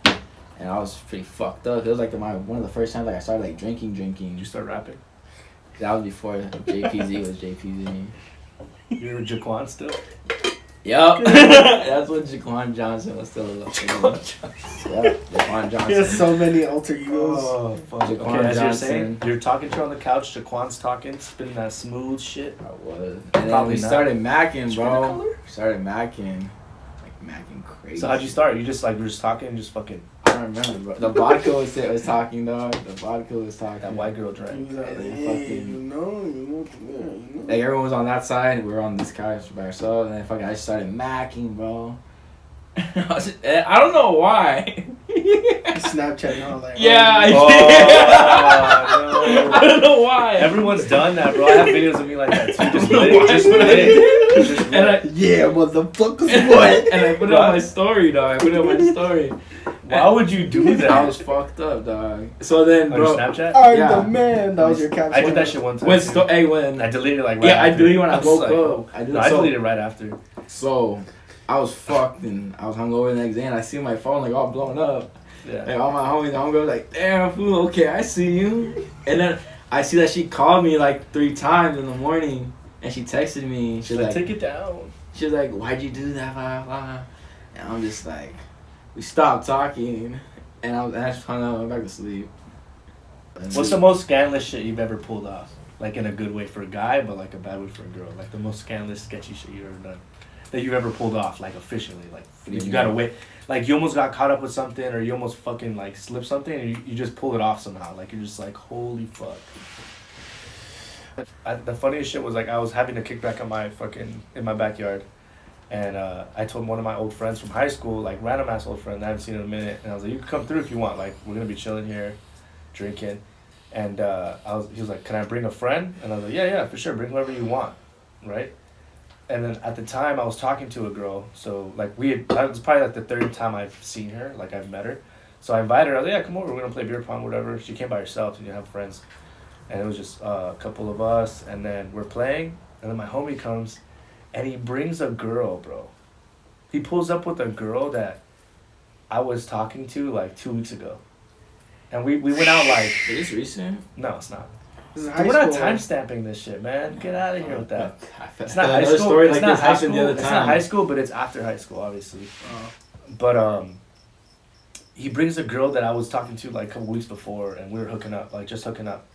and I was pretty fucked up. It was like one of the first times like I started like drinking. Did you start rapping? That was before JPZ was JPZ. You were Jaquan still? Yup. That's when Jaquan Johnson was still alive. Yep, Jaquan Johnson. He has so many alter egos. Oh, fuck. Jaquan Okay, as you're Johnson. saying, you're talking to her on the couch, Jaquan's talking, spitting that smooth shit. I was. And then Probably we not. started macking, Screen the bro. color? We started macking. Like macking crazy. So how'd you start? You just like, were just talking and just fucking, I don't remember, bro. The vodka was talking, dog. The vodka was talking. that white girl drank. He's like, And then hey, fucking- you know. Like everyone was on that side, we were on this couch by ourselves, and then fucking I just started macking, bro. I don't know why. Snapchat now, like. Yeah, I Oh, did. no. I don't know why. Everyone's done that, bro. I have videos of me like that too. Just I don't lit, know why, just but I lit. did. Just And lit. Yeah, motherfuckers, what? And I put it on my story, dog. I put it on my story. Why would you do that? I was fucked up, dog. So then, On your bro. Snapchat? I'm Yeah. the man. That was your caption. I did that shit one time. When too. when I deleted it like right yeah, I after. deleted when I was woke like, up. I did No, I so, deleted right after. so I was fucked and I was hungover the next day and I see my phone like all blown up. Yeah. And all my homies, I'm going like, damn, fool, okay, I see you. And then I see that she called me like 3 times in the morning and she texted me. She's like, take it down. she was like, why'd you do that? Blah, blah. And I'm just like, we stopped talking and I just hung up and went back to sleep. And What's the most scandalous shit you've ever pulled off? Like in a good way for a guy, but like a bad way for a girl. Like the most scandalous, sketchy shit you've ever done. That you've ever pulled off, like officially. Like do you you mean? gotta wait. Like you almost got caught up with something or you almost fucking like slipped something and you just pull it off somehow. Like you're just like, holy fuck. The funniest shit was like I was having a kickback on my fucking, in my backyard. And I told one of my old friends from high school, like random ass old friend I haven't seen in a minute, and I was like, you can come through if you want, like we're gonna be chilling here, drinking, and he was like, can I bring a friend? And I was like, yeah, for sure, bring whoever you want, right? And then at the time I was talking to a girl, so like that was probably like the 3rd time I've seen her, like I've met her, so I invited her. I was like, yeah, come over, we're gonna play beer pong, whatever. She came by herself, and you have friends, and it was just a couple of us, and then we're playing, and then my homie comes. And he brings a girl, bro. He pulls up with a girl that I was talking to like 2 weeks ago. And we went out like... Is this recent? No, it's not. This is Dude, high we're not school. timestamping this shit, man. Get out of here with that. It's not Another high school. story It's like not this high happened school. the other It's time. not high school, but it's after high school, obviously. But he brings a girl that I was talking to like a couple weeks before, and we were hooking up, like just hooking up.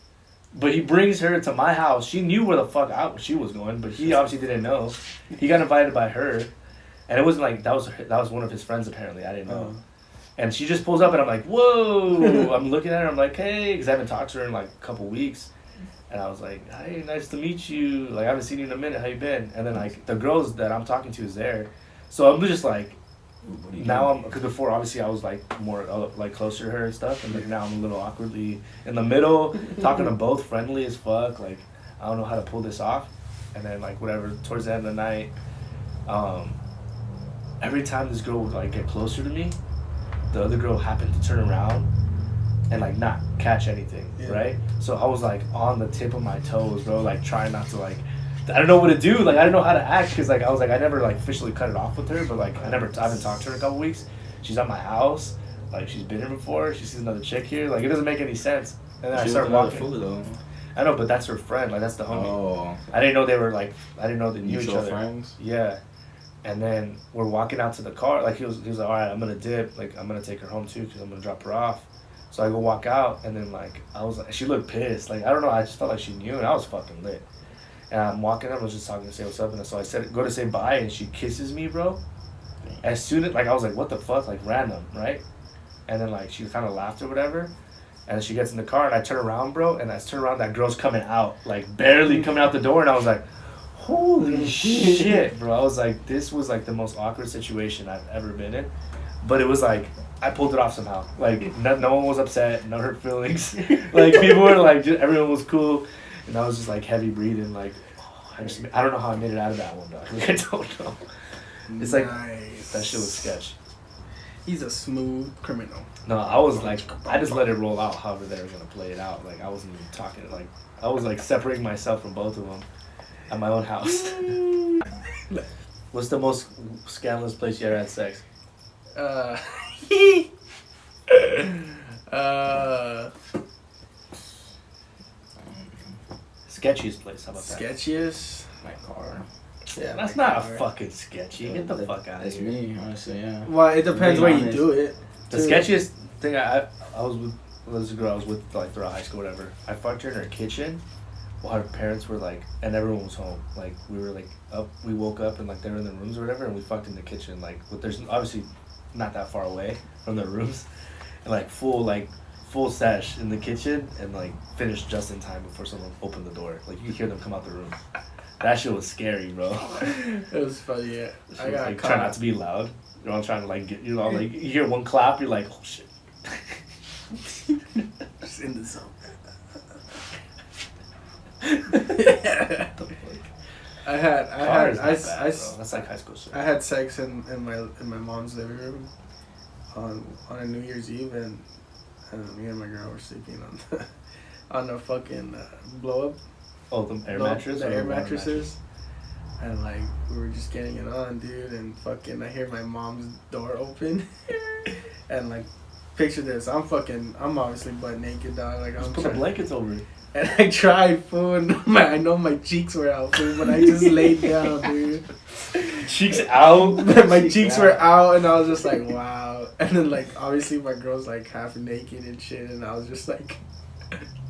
But he brings her to my house. She knew where the fuck she was going, but he obviously didn't know. He got invited by her, and it wasn't like that was one of his friends apparently. I didn't know. And she just pulls up, and I'm like, whoa! I'm looking at her. I'm like, hey, because I haven't talked to her in like a couple weeks. And I was like, hey, nice to meet you. Like I haven't seen you in a minute. How you been? And then like the girls that I'm talking to is there, so I'm just like. Now because before obviously I was like more like closer to her and stuff, and like now I'm a little awkwardly in the middle talking to both, friendly as fuck, like I don't know how to pull this off. And then like whatever, towards the end of the night, every time this girl would like get closer to me, the other girl happened to turn around and like not catch anything, right? So I was like on the tip of my toes, bro, like trying not to like I don't know what to do. Like I didn't know how to act because like I was like I never like officially cut it off with her, but like I haven't talked to her in a couple weeks. She's at my house. Like she's been here before. She sees another chick here. Like it doesn't make any sense. And then I start walking. Though. I know, but that's her friend. Like that's the homie. Oh. I didn't know they were like. I didn't know they knew each Mutual other. friends. Yeah. And then we're walking out to the car. Like he was like, all right, I'm gonna dip. Like I'm gonna take her home too because I'm gonna drop her off. So I go walk out, and then like I was like, she looked pissed. Like I don't know. I just felt like she knew, and I was fucking lit. And I'm walking up, I was just talking to say what's up, and so I said, go to say bye, and she kisses me, bro. As soon as, like, I was like, what the fuck, like, random, right? And then, like, she kind of laughed or whatever, And she gets in the car, and I turn around, bro, and I turn around, that girl's coming out, like, barely coming out the door, and I was like, holy shit, bro. I was like, this was, like, the most awkward situation I've ever been in. But it was, like, I pulled it off somehow. Like, no one was upset, no hurt feelings. Like, people were, like, everyone was cool. And I was just, like, heavy breathing, like, I don't know how I made it out of that one, dog. Like, I don't know. It's like, that shit was sketch. He's a smooth criminal. No, I was like, I just let it roll out however they were going to play it out. Like, I wasn't even talking. Like, I was, like, separating myself from both of them at my own house. What's the most scandalous place you ever had sex? Sketchiest place, how about that? Sketchiest? My car. Yeah, That's not a fucking sketchy. Get the fuck out of That's here. me, honestly, yeah. Well, it depends Being where you honest. do it. The sketchiest thing I was with, this girl I was with, like, throughout high school, whatever. I fucked her in her kitchen while her parents were, like, and everyone was home. Like, we were, like, up, we woke up and, like, they were in the rooms or whatever, and we fucked in the kitchen. Like, there's obviously not that far away from their rooms. And, like, full sesh in the kitchen, and, like, finished just in time before someone opened the door. Like, you could hear them come out the room. That shit was scary, bro. It was funny, yeah. I got like, caught. try not to be loud. You're all trying to, like, get, you know, like, you hear one clap, you're like, oh shit. Just in the zone. I That's like high school shit. I had sex in my mom's living room on a New Year's Eve, and me and my girl were sleeping on the fucking blow up. Oh, the air mattress? The or air water mattresses. And like we were just getting it on, dude, and fucking I hear my mom's door open, and like picture this, I'm obviously butt naked, dog. Like Just I'm put the blankets over it. and I tried, fool, and I know my cheeks were out, fool, but I just laid down, dude. Cheeks out. My cheeks were out, and I was just like, wow. And then like obviously my girl's like half naked and shit, and I was just like,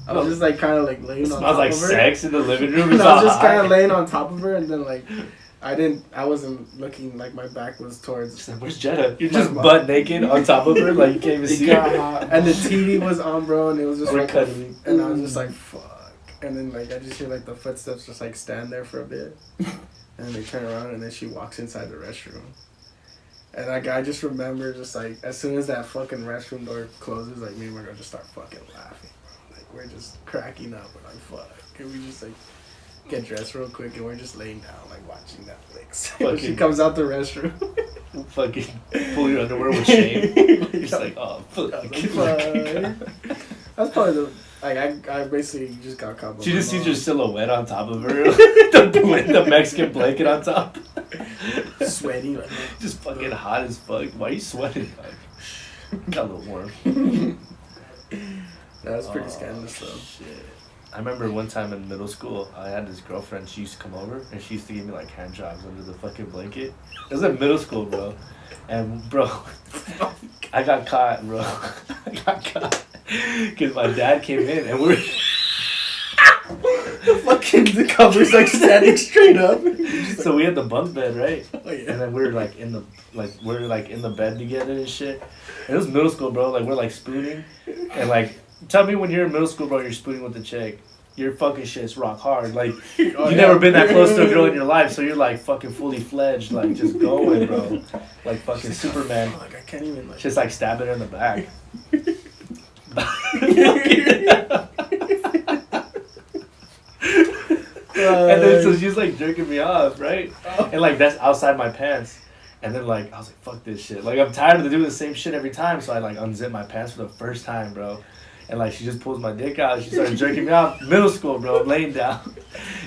kind of like laying on top Smells like of her. sex in the living room. And I was just kind of laying on top of her, and then like I wasn't looking, like my back was towards. Where's Jetta? You're just butt naked on top of her, like you can't even see her. And the TV was on, bro, and it was just We're like, cuddling. and I was just like, fuck. And then like I just hear like the footsteps just like stand there for a bit, and then they turn around, and then she walks inside the restroom. And like I just remember, just like as soon as that fucking restroom door closes, like me and my girl just start fucking laughing, bro. Like we're just cracking up. We're like, fuck. And we just like get dressed real quick, and we're just laying down, like watching Netflix. When she comes out the restroom, fucking pull your underwear with shame. You're just like, oh, fuck. That's probably the. Like I basically just got caught. She just sees your silhouette on top of her, the Mexican blanket on top. Sweaty, like, just fucking hot as fuck. Why are you sweating? Like, got a little warm. That's pretty scandalous though. Shit. I remember one time in middle school, I had this girlfriend. She used to come over, and she used to give me like hand jobs under the fucking blanket. It was in middle school, bro. And bro, I got caught, bro. I got caught because my dad came in, and we're Fucking the cover's like standing straight up. So we had the bunk bed, right? Oh, yeah. And then we were like in the bed together and shit. And it was middle school, bro. Like we're like spooning, and like tell me when you're in middle school, bro, you're spooning with the chick. Your fucking shit's rock hard. Like you've never been that close to a girl in your life, so you're like fucking fully fledged, like just going, bro. Like fucking Like, Superman. Like I can't even like. Just like stabbing her in the back. And then so she's like jerking me off, right? And like that's outside my pants. And then like I was like, fuck this shit. Like I'm tired of doing the same shit every time, so I like unzip my pants for the first time, bro. And like she just pulls my dick out. She started jerking me off. Middle school, bro. I'm laying down.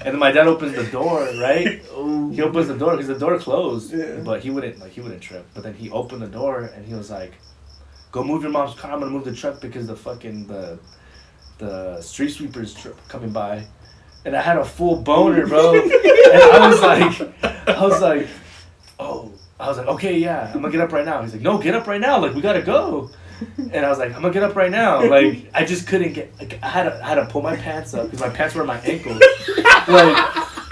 And then my dad opens the door, right? He opens the door because the door closed. Yeah. But he wouldn't trip. But then he opened the door and he was like, "Go move your mom's car. I'm gonna move the truck because the fucking the street sweeper's coming by." And I had a full boner, bro. And I was like, oh. I was like, okay, yeah, I'm gonna get up right now. He's like, no, get up right now. Like, we gotta go. And I was like, I'm gonna get up right now. Like, I just couldn't get. Like, I had to pull my pants up because my pants were at my ankles. Like,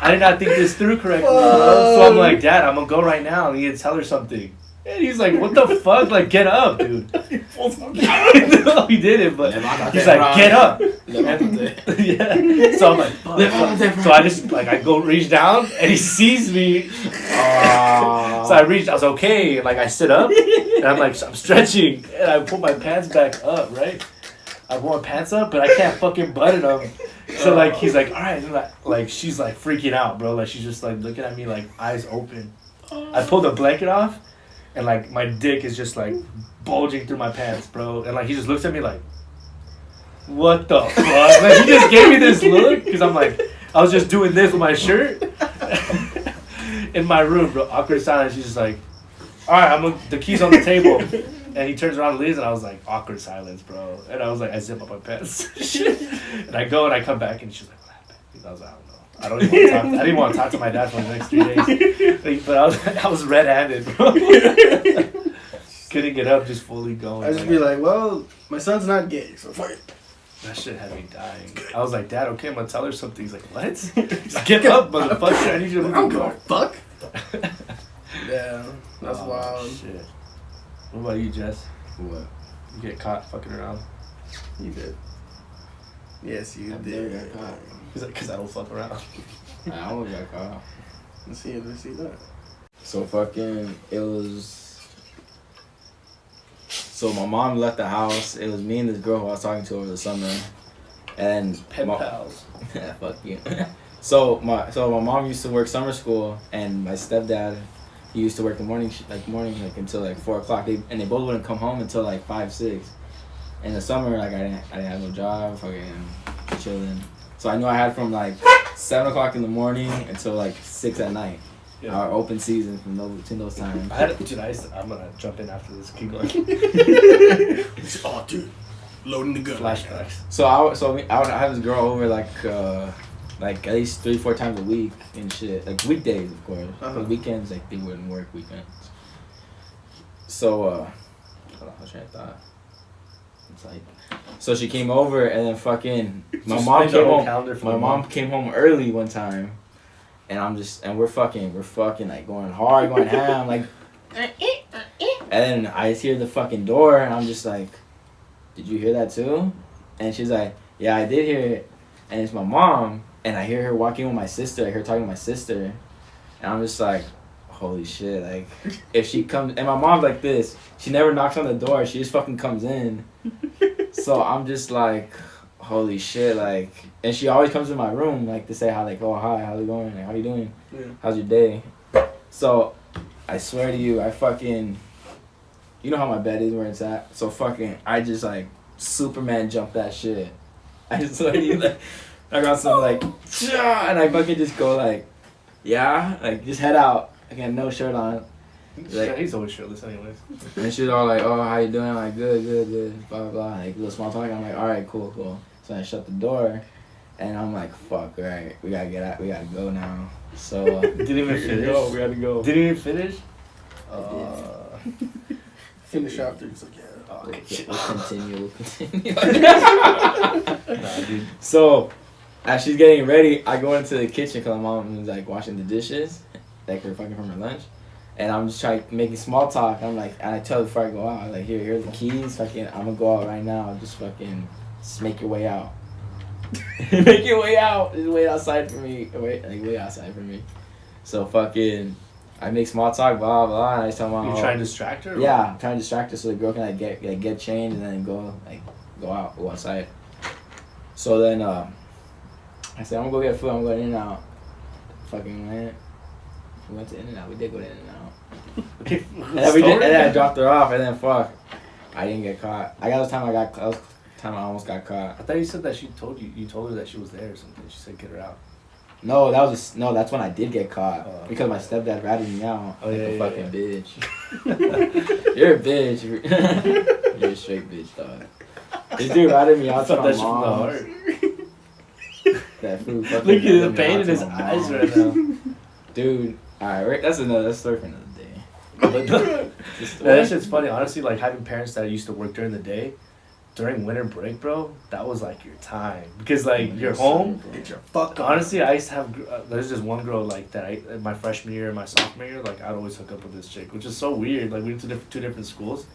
I did not think this through correctly. So I'm like, Dad, I'm gonna go right now. I need to tell her something. And he's like, what the fuck? Like, get up, dude. No, he didn't, but he's like, get up. Yeah. So I'm like, fuck. So I just, like, I go reach down, and he sees me. So I was okay. Like, I sit up, and I'm like, I'm stretching, and I put my pants back up, right? I put my pants up, but I can't fucking button them. So, like, he's like, all right. And like, she's, like, freaking out, bro. Like, she's just, like, looking at me, like, eyes open. I pulled the blanket off, and, like, my dick is just, like, bulging through my pants, bro. And, like, he just looks at me like, what the fuck? Like, he just gave me this look, because I'm, like, I was just doing this with my shirt. In my room, bro. Awkward silence. He's just like, all right, the key's on the table. And he turns around and leaves, and I was like, awkward silence, bro. And I was like, I zip up my pants. And I go, and I come back, and she's like, what happened? And I was like, I don't know. I didn't want to talk to my dad for the next 3 days. Like, but I was red-handed, bro. Couldn't get up, just fully going. I'd just be like, well, my son's not gay, so fuck it. That shit had me dying. I was like, Dad, okay, I'm gonna tell her something. He's like, what? Just get up, motherfucker. I need you to move the car. Fuck. Yeah, that's wild. Shit. What about you, Jess? What? You get caught fucking around? You did. Yes, you I've did. never got caught. He's like, because I don't fuck around. I almost got caught. Let's see that. So fucking, it was. So my mom left the house. It was me and this girl who I was talking to over the summer, and Pen pals. Yeah, fuck you. So my mom used to work summer school, and my stepdad, he used to work the morning until like 4 o'clock. They both wouldn't come home until like 5, 6. In the summer, like I didn't have no job, fucking chilling. So I knew I had from like 7 o'clock in the morning until like 6 at night. Yeah. Our open season between those times. I'm gonna jump in after this. Keep going. Oh, dude, loading the gun. Flashbacks. So I would have this girl over like at least 3-4 times a week and shit. Like weekdays, of course. But weekends, like they wouldn't work weekends. So hold on, I was trying to thought. It's like, so she came over and then fucking my mom came home. My mom came home early one time. And we're fucking like going hard, going ham, like, and then I just hear the fucking door, and I'm just like, did you hear that too? And she's like, yeah, I did hear it, and it's my mom, and I hear her walking with my sister, I hear her talking to my sister, and I'm just like, holy shit, like, if she comes, and my mom's like this, she never knocks on the door, she just fucking comes in, so I'm just like, holy shit, like, and she always comes to my room, like, to say how, like, oh, hi, how's it going, like, how you doing, how's your day, so, I swear to you, I fucking, you know how my bed is where it's at, so fucking, I just, like, Superman jumped that shit, I swear to you, like, I got something, like, and I fucking just go, like, yeah, like, just head out, I got no shirt on, like, he's always shirtless anyways. And she's all like, oh, how you doing, I'm like, good, blah, blah, blah, like, little small talk, I'm like, alright, cool. So I shut the door, and I'm like, fuck, right, we gotta get out, we gotta go now. So didn't even finish. We gotta go. Didn't even finish. Finish after. He's like, yeah. Oh, okay. We'll continue. Nah, dude. So as she's getting ready, I go into the kitchen because my mom was like washing the dishes, like we're fucking from her lunch. And I'm just making small talk. I'm like, and I tell her before I go out, I'm like, here are the keys. Fucking, I'm gonna go out right now. Just make your way out. Make your way out. Just wait outside for me. Wait outside for me. So fucking, I make small talk, blah blah. And I tell my mom. You trying to distract her? Yeah, I'm trying to distract her so the girl can get changed and then go outside. So then I said, I'm gonna go get food. I'm going in and out. Fucking went. We went to In-N-Out. We did go to In-N-Out. and then I dropped her off, and then I didn't get caught. I got the time I almost got caught. I thought you said that you told her that she was there or something. She said get her out. No, that's when I did get caught because my stepdad ratted me out a fucking bitch. You're a bitch. You're a straight bitch, dog. This dude ratted me out to my mom. That food fucking. Look at the pain in his eyes right now. Dude, alright, that's another story for another day. That shit's funny, honestly, like having parents that used to work during the day, during winter break, bro, that was like your time because like you're home. Get your fuck on. Honestly, I used to have. There's just one girl like that. My freshman year, my sophomore year, like I'd always hook up with this chick, which is so weird. Like we went to two different schools,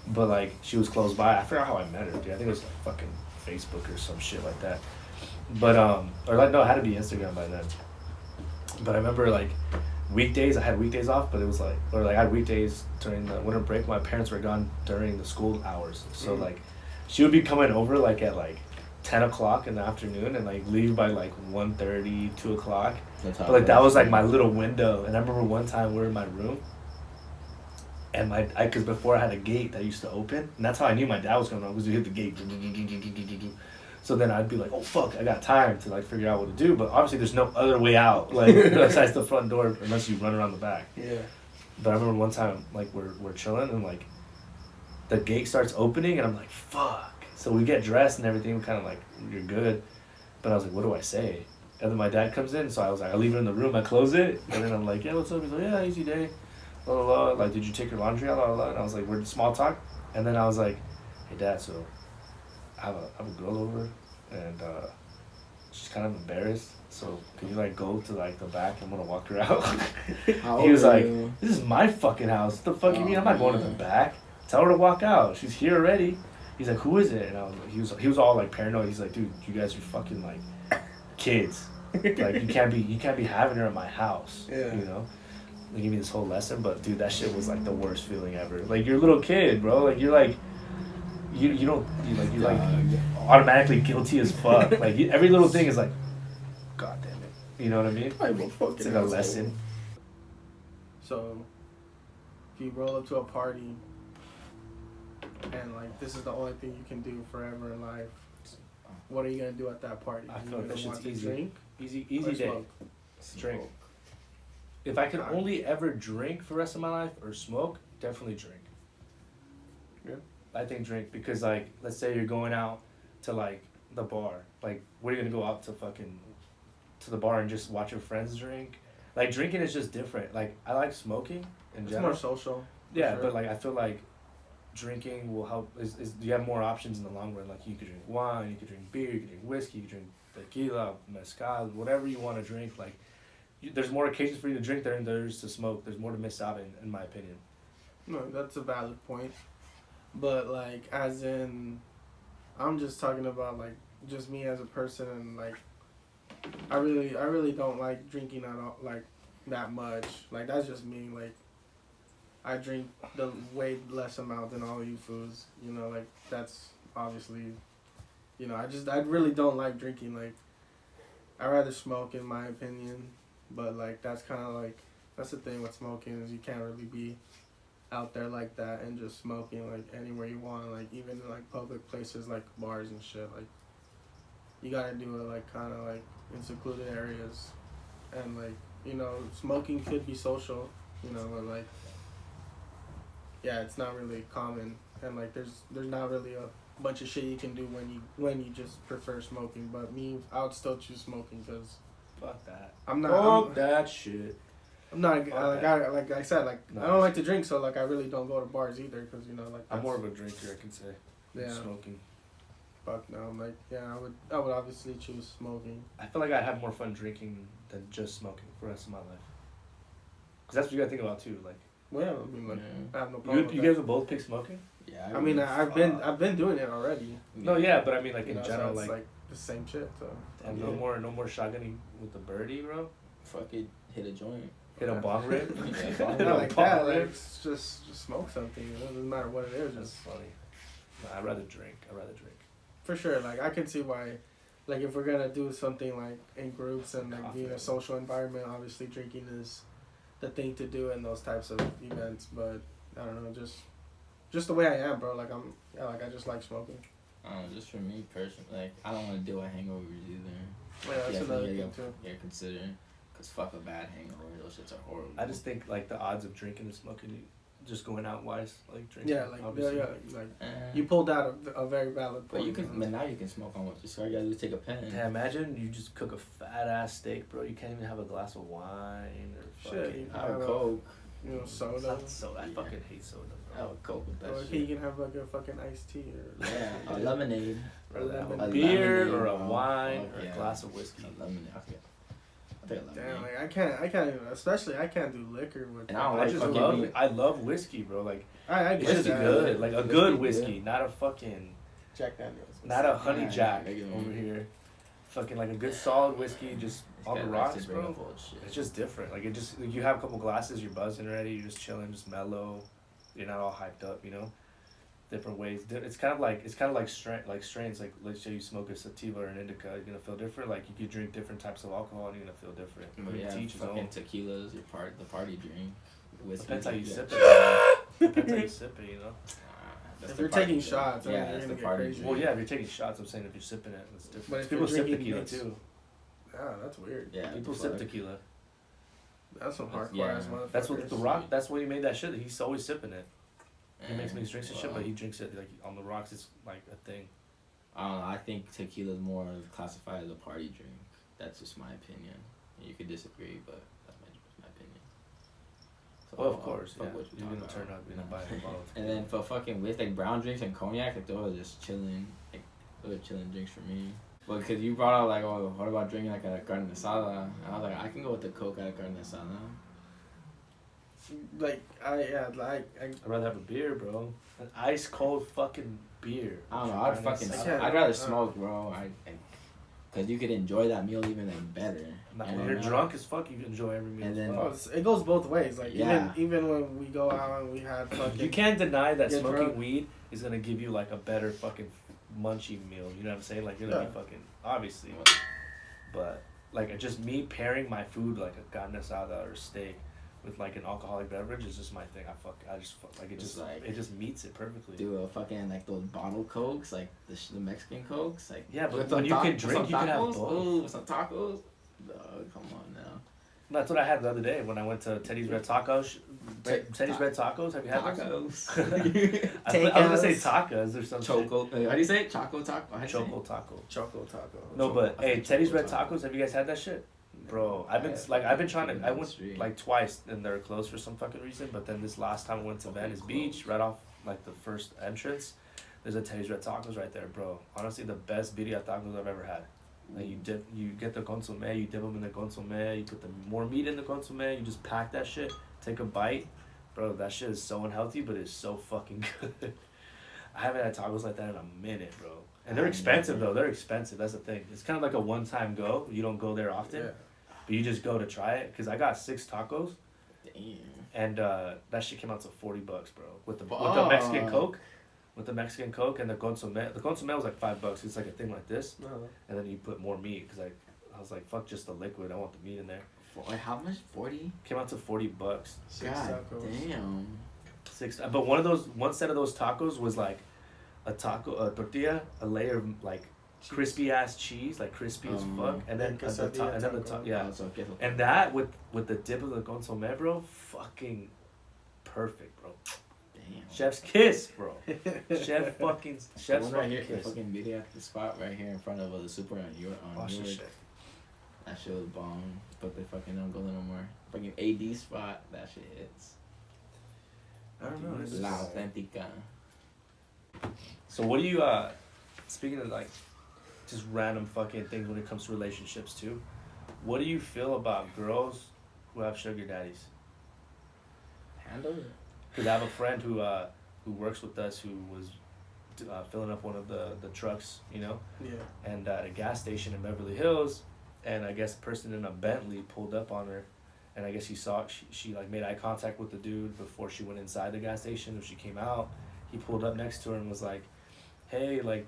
but like she was close by. I forgot how I met her, dude. I think it was like fucking Facebook or some shit like that. But or like no, it had to be Instagram by then. But I remember like weekdays, I had weekdays off, but it was like, or like I had weekdays during the winter break. My parents were gone during the school hours, so like she would be coming over like at like 10 o'clock in the afternoon and like leave by like 1:30, 2 o'clock. But like that was like my little window. And I remember one time we were in my room and because before I had a gate that used to open, and that's how I knew my dad was coming home, because we hit the gate. So then I'd be like, oh fuck, I got time to like figure out what to do. But obviously there's no other way out, like besides the front door, unless you run around the back. Yeah. But I remember one time like we're chilling and like the gate starts opening and I'm like, fuck. So we get dressed and everything, kind of like, you're good. But I was like, what do I say? And then my dad comes in, so I was like, I leave it in the room, I close it, and then I'm like, yeah, what's up? He's like, yeah, easy day. Blah, blah, blah. Like, did you take your laundry out? Blah, blah, blah. And I was like, we're small talk. And then I was like, hey, Dad, so I have a girl over, and she's kind of embarrassed. So can you like go to like the back? I'm gonna walk her out. He was like, this is my fucking house. What the fuck you mean? I'm not going to the back. Tell her to walk out. She's here already. He's like, who is it? And I was like, he was all like paranoid. He's like, dude, you guys are fucking like kids. Like you can't be having her at my house. Yeah. You know? They give me this whole lesson, but dude, that shit was like the worst feeling ever. Like you're a little kid, bro. Like you're like you're automatically guilty as fuck. Like every little thing is like, God damn it. You know what I mean? It's like a lesson. So if you roll up to a party and like this is the only thing you can do forever in life, what are you gonna do at that party? I feel like that shit's easy. Drink? Easy day. Smoke? Drink. If I could only ever drink for the rest of my life or smoke, definitely drink. Yeah. I think drink because like let's say you're going out to like the bar. Like what are you gonna go out to the bar and just watch your friends drink? Like drinking is just different. Like I like smoking in general. It's more social. Yeah, sure. but like I feel like drinking will help. You have more options in the long run. Like you could drink wine, you could drink beer, you could drink whiskey, you could drink tequila, mezcal, whatever you want to drink. Like there's more occasions for you to drink than there is to smoke. There's more to miss out in my opinion. No, that's a valid point. But like as in, I'm just talking about like just me as a person and like I really don't like drinking at all, like that much. Like that's just me. Like I drink the way less amount than all you fools. You know, like that's obviously, you know, I really don't like drinking. Like I rather smoke in my opinion, but like that's kind of like that's the thing with smoking is you can't really be out there like that and just smoking like anywhere you want. Like even in like public places like bars and shit. Like you gotta do it like kind of like in secluded areas, and like you know smoking could be social. You know, but like. Yeah, it's not really common, and like there's not really a bunch of shit you can do when you just prefer smoking. But me, I would still choose smoking because Fuck that. I'm not. Fuck that shit. I'm not like I said like I don't like to drink, so like I really don't go to bars either because you know like I'm more of a drinker, I can say. Yeah. Smoking. Fuck no, I'm like yeah, I would obviously choose smoking. I feel like I'd have more fun drinking than just smoking for the rest of my life. Cause that's what you gotta think about too, like. Well, I mean like I have no problem. You guys would both pick smoking? Yeah. I mean I've been doing it already. No, yeah, but I mean like You in know, general, so it's like the same shit. So and no more shotgunning with the birdie, bro. Fuck it, hit a joint. Hit a bong rib. not like that. Like just smoke something. It doesn't matter what it is. That's Just funny. No, I'd rather drink. for sure. Like I can see why. Like if we're gonna do something like in groups and like be in a social environment, obviously drinking is the thing to do in those types of events. But I don't know, just the way I am, bro. Like I just like smoking. Just for me personally, like I don't want to deal with hangovers either. Yeah, that's another thing too. Yeah, consider, cause fuck a bad hangover. Those shits are horrible. I just think like the odds of drinking and smoking, just going out wise, like drinking. Yeah, like obviously. like you pulled out a very valid But point. you can, but now you can smoke on what? Just all you gotta do is take a pen. Yeah, imagine you just cook a fat ass steak, bro. You can't even have a glass of wine or Shit, fucking. you I have have Coke. You know, soda. Not soda. I fucking hate soda, I bro. would coke with that Or shit. he can have like a fucking iced tea or Yeah, a lemonade. A lemon- A A beer lemonade, or a bro. wine Fuck or yeah. a glass of whiskey. A lemonade. I'll take a lemonade. damn. Like I can't even. Especially I can't do liquor with. And I don't I like just fucking love beer. it. I love whiskey, bro. Like I it's get just that. good, like a Whiskey good good. whiskey, not a fucking, Jack Daniels. not a honey Yeah, jack regular over one. here. Fucking like a good solid whiskey, just This on guy the likes rocks, to bring bro. up old shit. It's just different. Like it just, like you have a couple glasses, you're buzzing already, you're just chilling, just mellow. You're not all hyped up, you know. Different ways. It's kind of like strains. Like let's say you smoke a sativa or an indica, you're gonna feel different. Like you could drink different types of alcohol and you're gonna feel different. But yeah, To each his own. fucking tequila's the party drink. Whiskey, Depends how you yeah. sip it. Depends how you sip it, you know. That's If the you're party taking drink. shots, I mean, yeah, you're that's gonna the get party crazy. drink. Well, yeah, if you're taking shots, I'm saying if you're sipping it, it's different. But if People you're sip drinking tequila mix- too. Yeah, that's weird. Yeah, People the sip fuck? tequila. That's some hardcore Yeah. ass motherfuckers. That's what the Rock. That's what he made that shit. He's always sipping it. He makes Mm, mixed drinks and shit, well, but he drinks it like on the rocks. It's like a thing. I don't know. I think tequila's more classified as a party drink. That's just my opinion. You could disagree, but that's my opinion. So, Well, of course, fuck yeah. what you You're talking gonna turn about. up, you're gonna buy a bottle. And then for fucking with like brown drinks and cognac, like those are just chilling. Like those are chilling drinks for me. But because you brought out like, oh, what about drinking like a carne asada? And I was like, I can go with the coke at a carne asada. Like I I'd rather have a beer, bro. An ice cold fucking beer. I don't know. I'd fucking. I can't- I'd rather smoke, bro. Cause you could enjoy that meal even like better. Now, And when you're then, drunk as fuck, you can enjoy every meal. And as then- fuck. it goes both ways. Like Yeah. even when we go out and we had fucking. You can't deny that Get smoking drunk. weed is gonna give you like a better fucking munchie meal. You know what I'm saying? Like you're gonna be Yeah. fucking obviously, but like just me pairing my food like a carne asada or steak with like an alcoholic beverage is just my thing. I just fuck like it It's just like- it just meets it perfectly. do a fucking like those bottle cokes, like the Mexican cokes, like Yeah, but with when some you can with drink, some you can have tacos? both. Ooh, with some tacos. Oh, come on now. That's what I had the other day when I went to Teddy's Red Tacos. Teddy's Red Tacos. Have you had those? Tacos. I was gonna say Tacos. tacos or something. Choco. How do you say it? Choco taco. How do you say it? Choco taco. Choco taco. No, but I hey, think Teddy's Choco Red Taco. Tacos. Have you guys had that shit? Bro, I've been trying to. I went like twice and they're closed for some fucking reason. But then this last time I went to Venice Beach, right off like the first entrance, there's a Teddy's Red Tacos right there, bro. Honestly, the best birria tacos I've ever had. Like you get the consomme, you dip them in the consomme, you put the more meat in the consomme, you just pack that shit, take a bite, bro. That shit is so unhealthy, but it's so fucking good. I haven't had tacos like that in a minute, bro. And they're expensive though. They're expensive. That's the thing. It's kind of like a one-time go. You don't go there often, Yeah. but you just go to try it. Cause I got 6 tacos, Damn. and that shit came out to $40, bro. With the Fuck. Mexican Coke. With the Mexican Coke and the consomme. The consomme was like $5. It's like a thing like this. No. And then you put more meat because I was like, fuck just the liquid. I want the meat in there. Wait, how much? 40? Came out to $40. Six God tacos. damn. 6. But one set of those tacos was like a tortilla, a layer of like crispy ass cheese, like crispy as fuck, and then Yeah, the top, and then the quesadilla top, yeah. Oh, so queso. And that with the dip of the consomme, bro, fucking perfect, bro. Damn. Chef's kiss, bro. Chef's The fucking one right here, the kiss. fucking video at the spot right here in front of the super on your Watch this York. shit. That shit was bomb, but they fucking don't go there no more. Fucking AD spot, that shit hits. I don't know. It's La just- Authentica. So what do you speaking of like just random fucking things when it comes to relationships too, what do you feel about girls who have sugar daddies? Handle it. Because I have a friend who works with us who was filling up one of the trucks, you know, Yeah. and at a gas station in Beverly Hills, and I guess a person in a Bentley pulled up on her, and I guess she like made eye contact with the dude before she went inside the gas station. When she came out, he pulled up next to her and was like, hey, like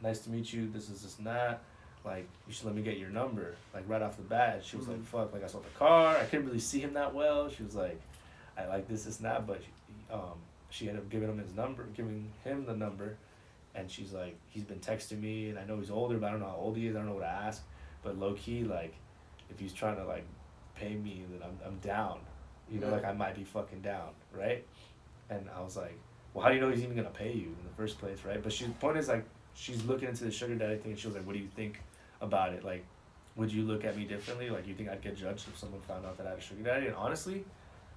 nice to meet you, this is this and that, like you should let me get your number, like right off the bat. She was like, fuck, like I saw the car, I couldn't really see him that well. She was like, I like this and that, but she ended up giving him the number, and she's like, he's been texting me, and I know he's older, but I don't know how old he is, I don't know what to ask, but low key, like, if he's trying to like pay me, then I'm down, you know, Yeah. like I might be fucking down, right? And I was like, well, how do you know he's even gonna pay you in the first place, right? But the point is, like, she's looking into the sugar daddy thing, and she was like, what do you think about it? Like, would you look at me differently? Like, you think I'd get judged if someone found out that I had a sugar daddy? And honestly,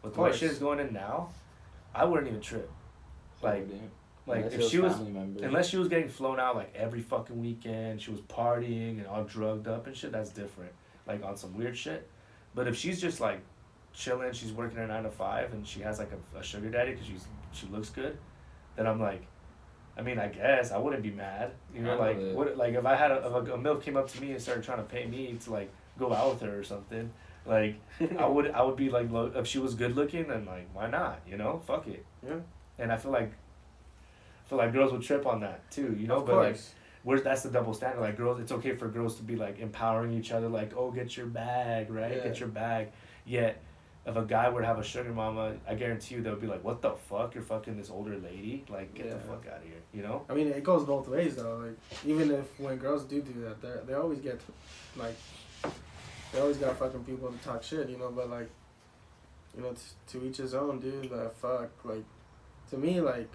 With the way shit is going in now, I wouldn't even trip. Like Unless if she was, members. unless she was getting flown out like every fucking weekend, she was partying and all drugged up and shit, that's different. Like on some weird shit. But if she's just like chilling, she's working her 9 to 5 and she has like a sugar daddy because she looks good, then I'm like, I mean, I guess I wouldn't be mad. You know, like what, like if I had if a MILF came up to me and started trying to pay me to like go out with her or something, like I would be like, if she was good looking, then like why not? You know, fuck it. Yeah. And I feel like girls would trip on that too. You know, Of but course. like that's the double standard. Like girls, it's okay for girls to be like empowering each other. Like, oh, get your bag, right? Yeah. Get your bag. Yet, if a guy would have a sugar mama, I guarantee you they would be like, what the fuck? You're fucking this older lady. Like, get the fuck out of here. You know? I mean, it goes both ways though. Like, even if when girls do that, they always get like, they always got fucking people to talk shit. You know, but like, you know, to each his own, dude. Fuck, like, to me, like,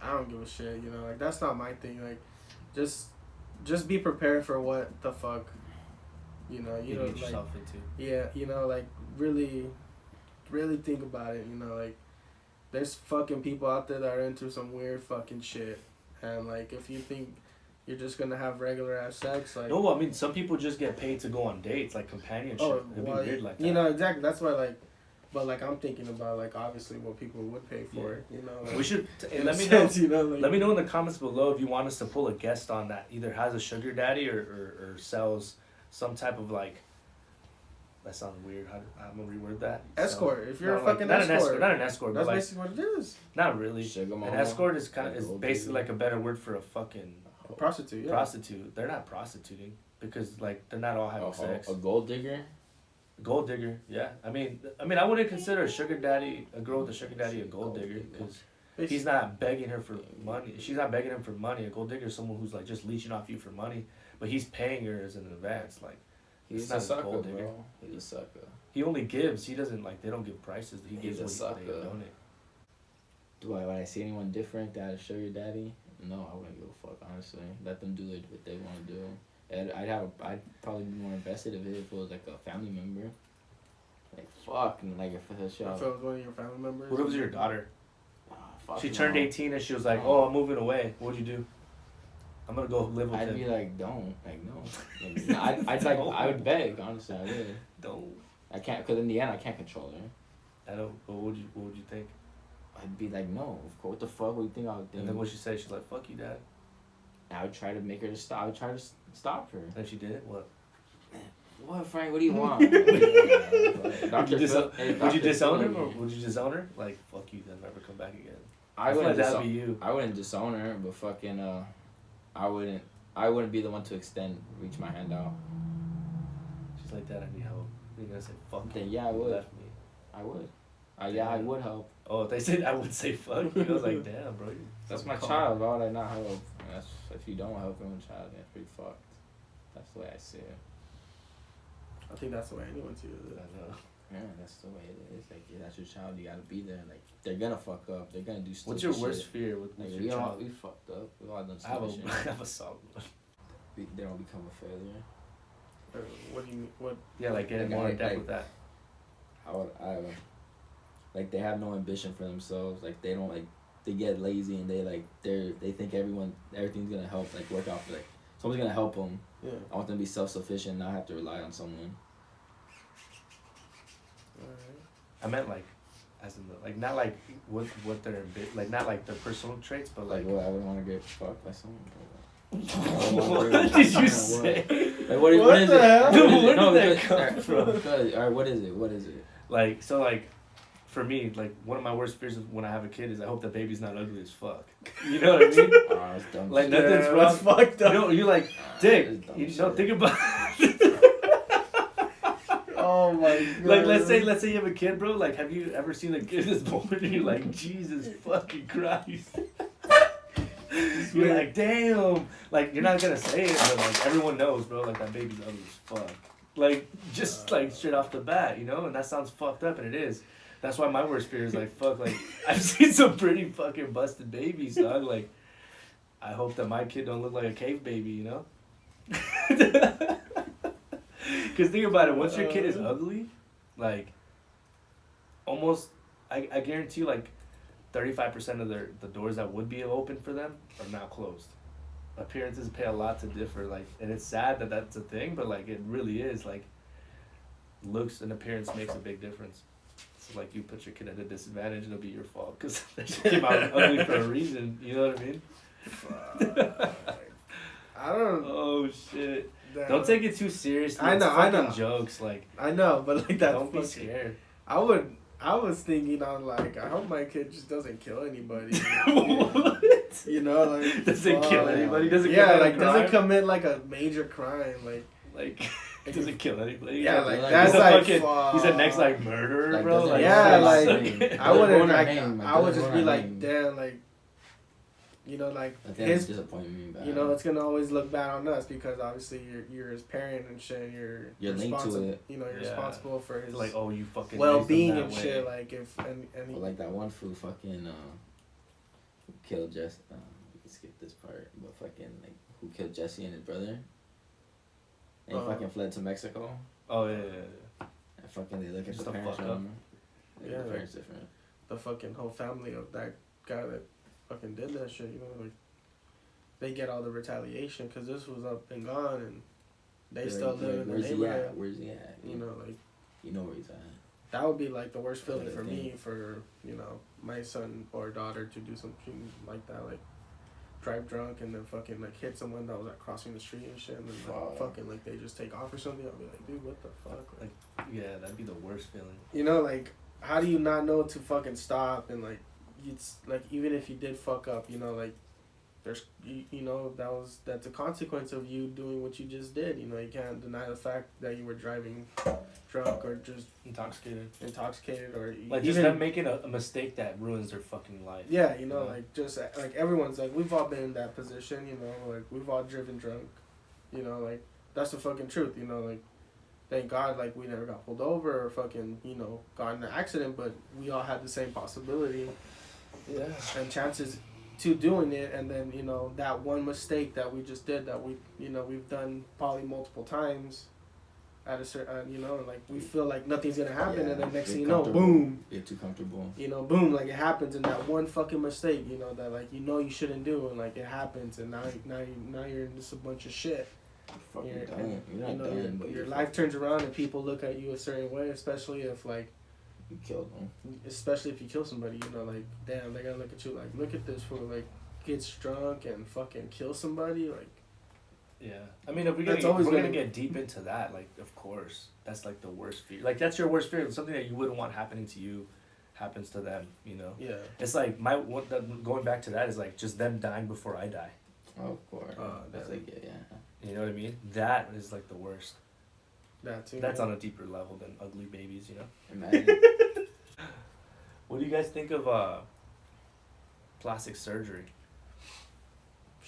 I don't give a shit. You know, like that's not my thing. Like, just be prepared for what the fuck. You know, you know, get like, yourself into. yeah, you know, like really think about it. You know, like there's fucking people out there that are into some weird fucking shit, and like if you think you're just gonna have regular ass sex, like No, I mean some people just get paid to go on dates, like companionship. It'd be weird like that. you know, exactly. That's why, like, but like I'm thinking about like obviously what people would pay for it. You know, like, We should in let a me know. sense, you know, like, Let me know in the comments below if you want us to pull a guest on that either has a sugar daddy or sells some type of like. That sounds weird. I'm gonna reword that. escort. If you're No, a like, fucking not escort, not an escort, that's but like basically what it is. not really. Sugar mama. An escort is kind of Like is gold basically digger. like a better word for a fucking A prostitute, yeah. prostitute. They're not prostituting because like they're not all having sex. A gold digger. Gold digger, yeah. I mean, I wouldn't consider a sugar daddy, a girl with a sugar daddy, a gold digger because he's not begging her for money. She's not begging him for money. A gold digger is someone who's like just leeching off you for money, but he's paying her as an advance. Like He's it's a not sucker, gold digger. bro. He's a sucker. He only gives. He doesn't like. They don't give prices. He He's gives a what they sucker. donate. When I see anyone different that had a sugar daddy, no, I wouldn't give a fuck. Honestly, let them do it what they want to do. And I'd probably be more invested if it was like a family member. Like fuck, and like if it's a If it was one of your family members. What if it was your daughter? fuck She no. turned 18 and she was like, No. "Oh, I'm moving away. What'd you do?" I'm gonna go live with I'd him. be like, don't, like no. Like, I'd like, I would beg. Honestly, I would. Don't. I can't, cause in the end, I can't control her. I don't. But what would you think? I'd be like, no, of course. What the fuck? What do you think I would think? And then what she said, she's like, "Fuck you, dad." I would try to make her to stop. I would try to stop her. And she did it. What? What, Frank? What do you want? What do you want? Would Dr. you, Phil- hey, would Dr. you disown Phil- him or would you disown her? Like, fuck you, then never come back again. I feel like wouldn't that'd be disown. you. I wouldn't disown her, but fucking I wouldn't be the one to reach my hand out. She's like, "Dad, I need help." You're gonna say, "Fuck." Then you, yeah, I you would. left me. I would. Yeah, I would help. Oh, they said I would say fuck you. I was like, damn, bro. That's my child. Why would I not help? That's if you don't help your own child, that's pretty fucked. That's the way I see it. I think that's the way anyone sees I it. know. Yeah, that's the way it is. Like, yeah, that's your child. You gotta be there. Like, they're gonna fuck up. They're gonna do stupid What's your shit. worst fear with Like, your child? we fucked up. We all done I have stupid a, shit. I have a solid one. They don't become a failure. What do you mean? What? Yeah, like getting Like, more in depth like- with that. Like, they have no ambition for themselves. Like, they don't, like, they get lazy and they think everything's gonna help, like, work out for, like, someone's gonna help them. Yeah. I want them to be self-sufficient, not have to rely on someone. Alright. I meant like, as in the, like not like what their like not like their personal traits, but Like, like. what, I wouldn't want to get fucked by someone. What did you say? Like, what is the it? hell? Dude, where No, did that because- come from? because- Alright, what is it? What is it? Like so like. For me, like one of my worst fears when I have a kid is I hope the baby's not ugly as fuck. You know what I mean? Oh, that's dumb. Like shit. nothing's Yeah, wrong. that's fucked up. You know, you're like, Dick. That's dumb You know, shit. think about. Oh my god. Like let's say you have a kid, bro. Like have you ever seen a kid that's born and you're like, Jesus fucking Christ. You're like, damn. Like you're not gonna say it, but like everyone knows, bro. Like that baby's ugly as fuck. Like just like straight off the bat, you know. And that sounds fucked up, and it is. That's why my worst fear is like, fuck. Like I've seen some pretty fucking busted babies, dog. Like I hope that my kid don't look like a cave baby, you know. Because think about it, once your kid is ugly, like, almost, I guarantee you, like, 35% of the doors that would be open for them are now closed. Appearances pay a lot to differ, like, and it's sad that that's a thing, but, like, it really is, like, looks and appearance makes a big difference. So, like, you put your kid at a disadvantage, it'll be your fault, because they came out ugly for a reason, you know what I mean? I don't. Oh shit! Damn. Don't take it too seriously. I know, It's I fucking know. jokes, like. I know, but like that. Don't be scared. I was thinking on like, I hope my kid just doesn't kill anybody. What? You know, like Doesn't kill anybody. Doesn't yeah, commit like a crime. doesn't commit like a major crime, like doesn't kill anybody. yeah, like He's that's he's a like fucking, he's a next like murderer, Like, bro. doesn't- Like, yeah, like like I wouldn't ruin our like name, like, I would doesn't just ruin be our like name. damn, like you know, like I think it's his disappointing me bad. you know, it's gonna always look bad on us because obviously you're his parent and shit, and You're linked to responsible. it. You know, you're Yeah. responsible for his like, oh, you fucking well-being raised and them that shit. way. Like if and he, Well, like that one fool fucking who killed Jesse. We can skip this part, but fucking like who killed Jesse and his brother. And he fucking fled to Mexico. Oh yeah. And fucking they look at Just the a parents. fuck up. Remember? Like, Yeah. the parents different. the fucking whole family of that guy that fucking did that shit. You know, like they get all the retaliation because this was up and gone, and they They're still like, live in the where's he neighborhood. at? Where's he at? You know, like You know where he's at. that would be like the worst feeling Other for me thing. for my son or daughter to do something like that, like drive drunk and then fucking like hit someone that was like crossing the street and shit, and then like, Wow. fucking like they just take off or something. I'll be like, dude, what the fuck? Like, Yeah, that'd be the worst feeling. you know, like how do you not know to fucking stop and like it's like even if you did fuck up, you know, like there's you know that's a consequence of you doing what you just did. You know, you can't deny the fact that you were driving drunk or just intoxicated or Like just them making a mistake that ruins their fucking life. yeah, you know, Yeah. like just like everyone's like we've all been in that position. You know, like we've all driven drunk. You know, like that's the fucking truth. You know, like thank God like we never got pulled over or fucking got in an accident, but we all had the same possibility Yeah. and chances to doing it, and then that one mistake that we just did that we've done probably multiple times at a certain like we feel like nothing's gonna happen, and then next thing you know, boom, You're too comfortable. boom, like it happens, and that one fucking mistake that like you shouldn't do, and like it happens, and now you're in just a bunch of shit. You're fucking done. You're not Your, done, but your you're life turns around and people look at you a certain way, especially if like You killed them. especially if you kill somebody, like damn, they're gonna look at you like, look at this fool, like gets drunk and fucking kills somebody, like Yeah, I mean, if we're That's gonna always we're gonna gonna- get deep into that, like of course, that's like the worst fear. Like that's your worst fear. Something that you wouldn't want happening to you, happens to them. yeah. It's like going back to that is like just them dying before I die. Oh, of course. That's damn. like yeah. You know what I mean? That is like the worst. That too. That's yeah. on a deeper level than ugly babies. Imagine. What do you guys think of plastic surgery?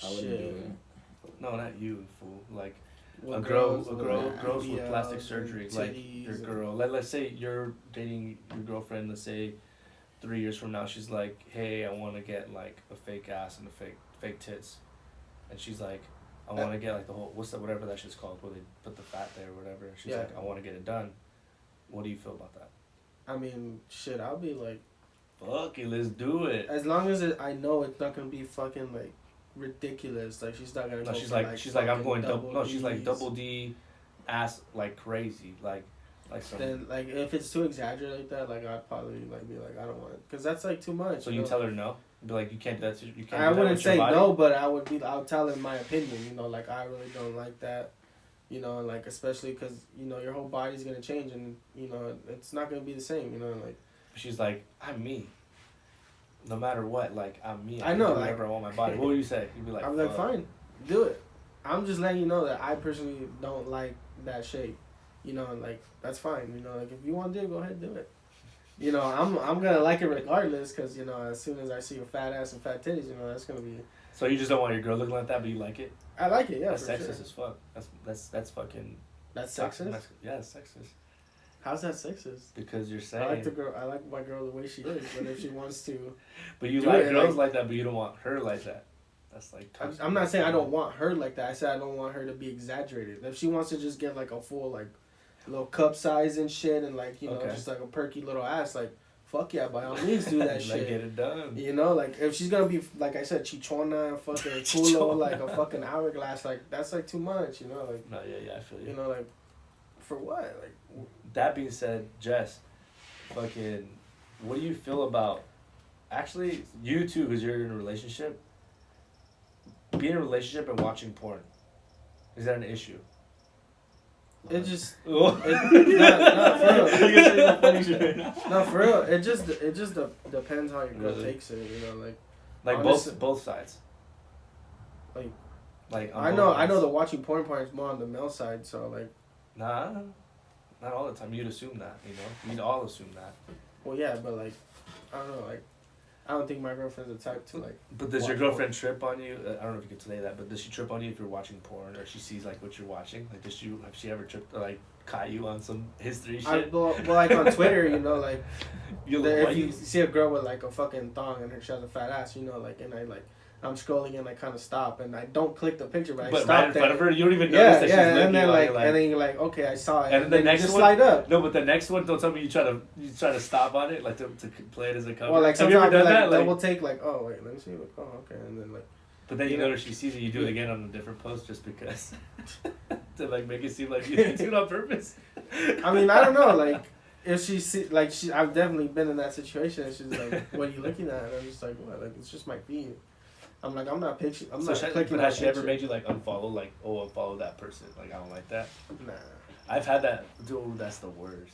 I wouldn't Shit. do it. No, not you, fool. Like Well, girls with BBLs plastic and surgery, like titties your and- girl. Let's say you're dating your girlfriend. Let's say 3 years from now, she's like, "Hey, I want to get like a fake ass and a fake tits," and she's like, "I want to get like the whole whatever that shit's called, where they put the fat there or whatever." And she's Yeah. like, "I want to get it done." What do you feel about that? I mean, shit, I'll be like, Fuck it, let's do it. as long as I know it's not gonna be fucking like ridiculous. Like she's not gonna. No, go she's for, like I'm fucking going double. No, she's like Ds. double D, ass like crazy, like some. Then like if it's too exaggerated like that, like I'd probably like be like I don't want it, because that's like too much. So you tell her no. Be like, you can't. You can't. I do that wouldn't with your say body? no, but I'll tell her my opinion. Like I really don't like that. Like especially because your whole body's gonna change, and it's not gonna be the same. Like She's like, I'm me. No matter what, like I'm me. I can know, do like- whatever I want my body. What would you say? You'd be like, I'm like, fuck. fine, do it. I'm just letting you know that I personally don't like that shape. Like that's fine. Like if you want to do it, go ahead and do it. I'm gonna like it regardless, because as soon as I see a fat ass and fat titties, that's gonna be. So you just don't want your girl looking like that, but you like it? I like it, yeah. That's for sexist sure. as fuck. That's fucking. That's sexist. Yeah, it's sexist. How's that sexist? Because you're saying. I like the girl. I like my girl the way she is, but if she wants to. But you do like it, girls like that, but you don't want her like that. That's like. I'm not saying I don't want her like that. I said I don't want her to be exaggerated. If she wants to just get like a full like little cup size and shit, and like, you know, Okay. just like a perky little ass, like, fuck yeah, by all means do that Like, shit. get it done. You know, like, if she's gonna be, like I said, chichona and fucking culo, like a fucking hourglass, like, that's like too much, you know, like, No, yeah, I feel you. you know, like, for what? Like, That being said, Jess, fucking, what do you feel about, actually, you too, because you're in a relationship, being in a relationship and watching porn, is that an issue? it just, Oh. not for real. You can say some funny shit right now. No, for real, it just depends how your girl Really? takes it, you know, like, Like honestly, both sides. Like, on I both know ends. the watching porn part is more on the male side, so, like, Nah, not all the time. You'd assume that, you know? You'd all assume that. well, yeah, but, like, I don't know, like, I don't think my girlfriend's the type to, like, But does your watch girlfriend trip on you? I don't know if you can say that, but does she trip on you if you're watching porn or she sees like what you're watching? Like, have she ever tripped or like caught you on some history shit? well, like on Twitter, you know, like, Why if you see a girl with like a fucking thong and she has a fat ass, you know, like, and I'm scrolling and I kind of stop and I don't click the picture, but I but stop right in there. front of her, you don't even notice that she's looking and then at you, and then you're like, okay, I saw it, And the then next you just one- slide up. No, but the next one, don't tell me you try to stop on it, like to play it as a cover. Or like Have you ever sometimes done like that? double Like, take, like, oh wait, let me see, like, oh okay, and then like, but then you you know- notice she sees it, you do it again on a different post just because to like make it seem like you do it on purpose. I mean, I don't know, like, if she see, like, I've definitely been in that situation. And she's like, "What are you looking at?" And I'm just like, "What? Like, it's just my feed." I'm like, I'm not clicking. But on has she that ever picture. made you like unfollow, like, oh, unfollow that person? Like, I don't like that. Nah. I've had that. Dude, that's the worst.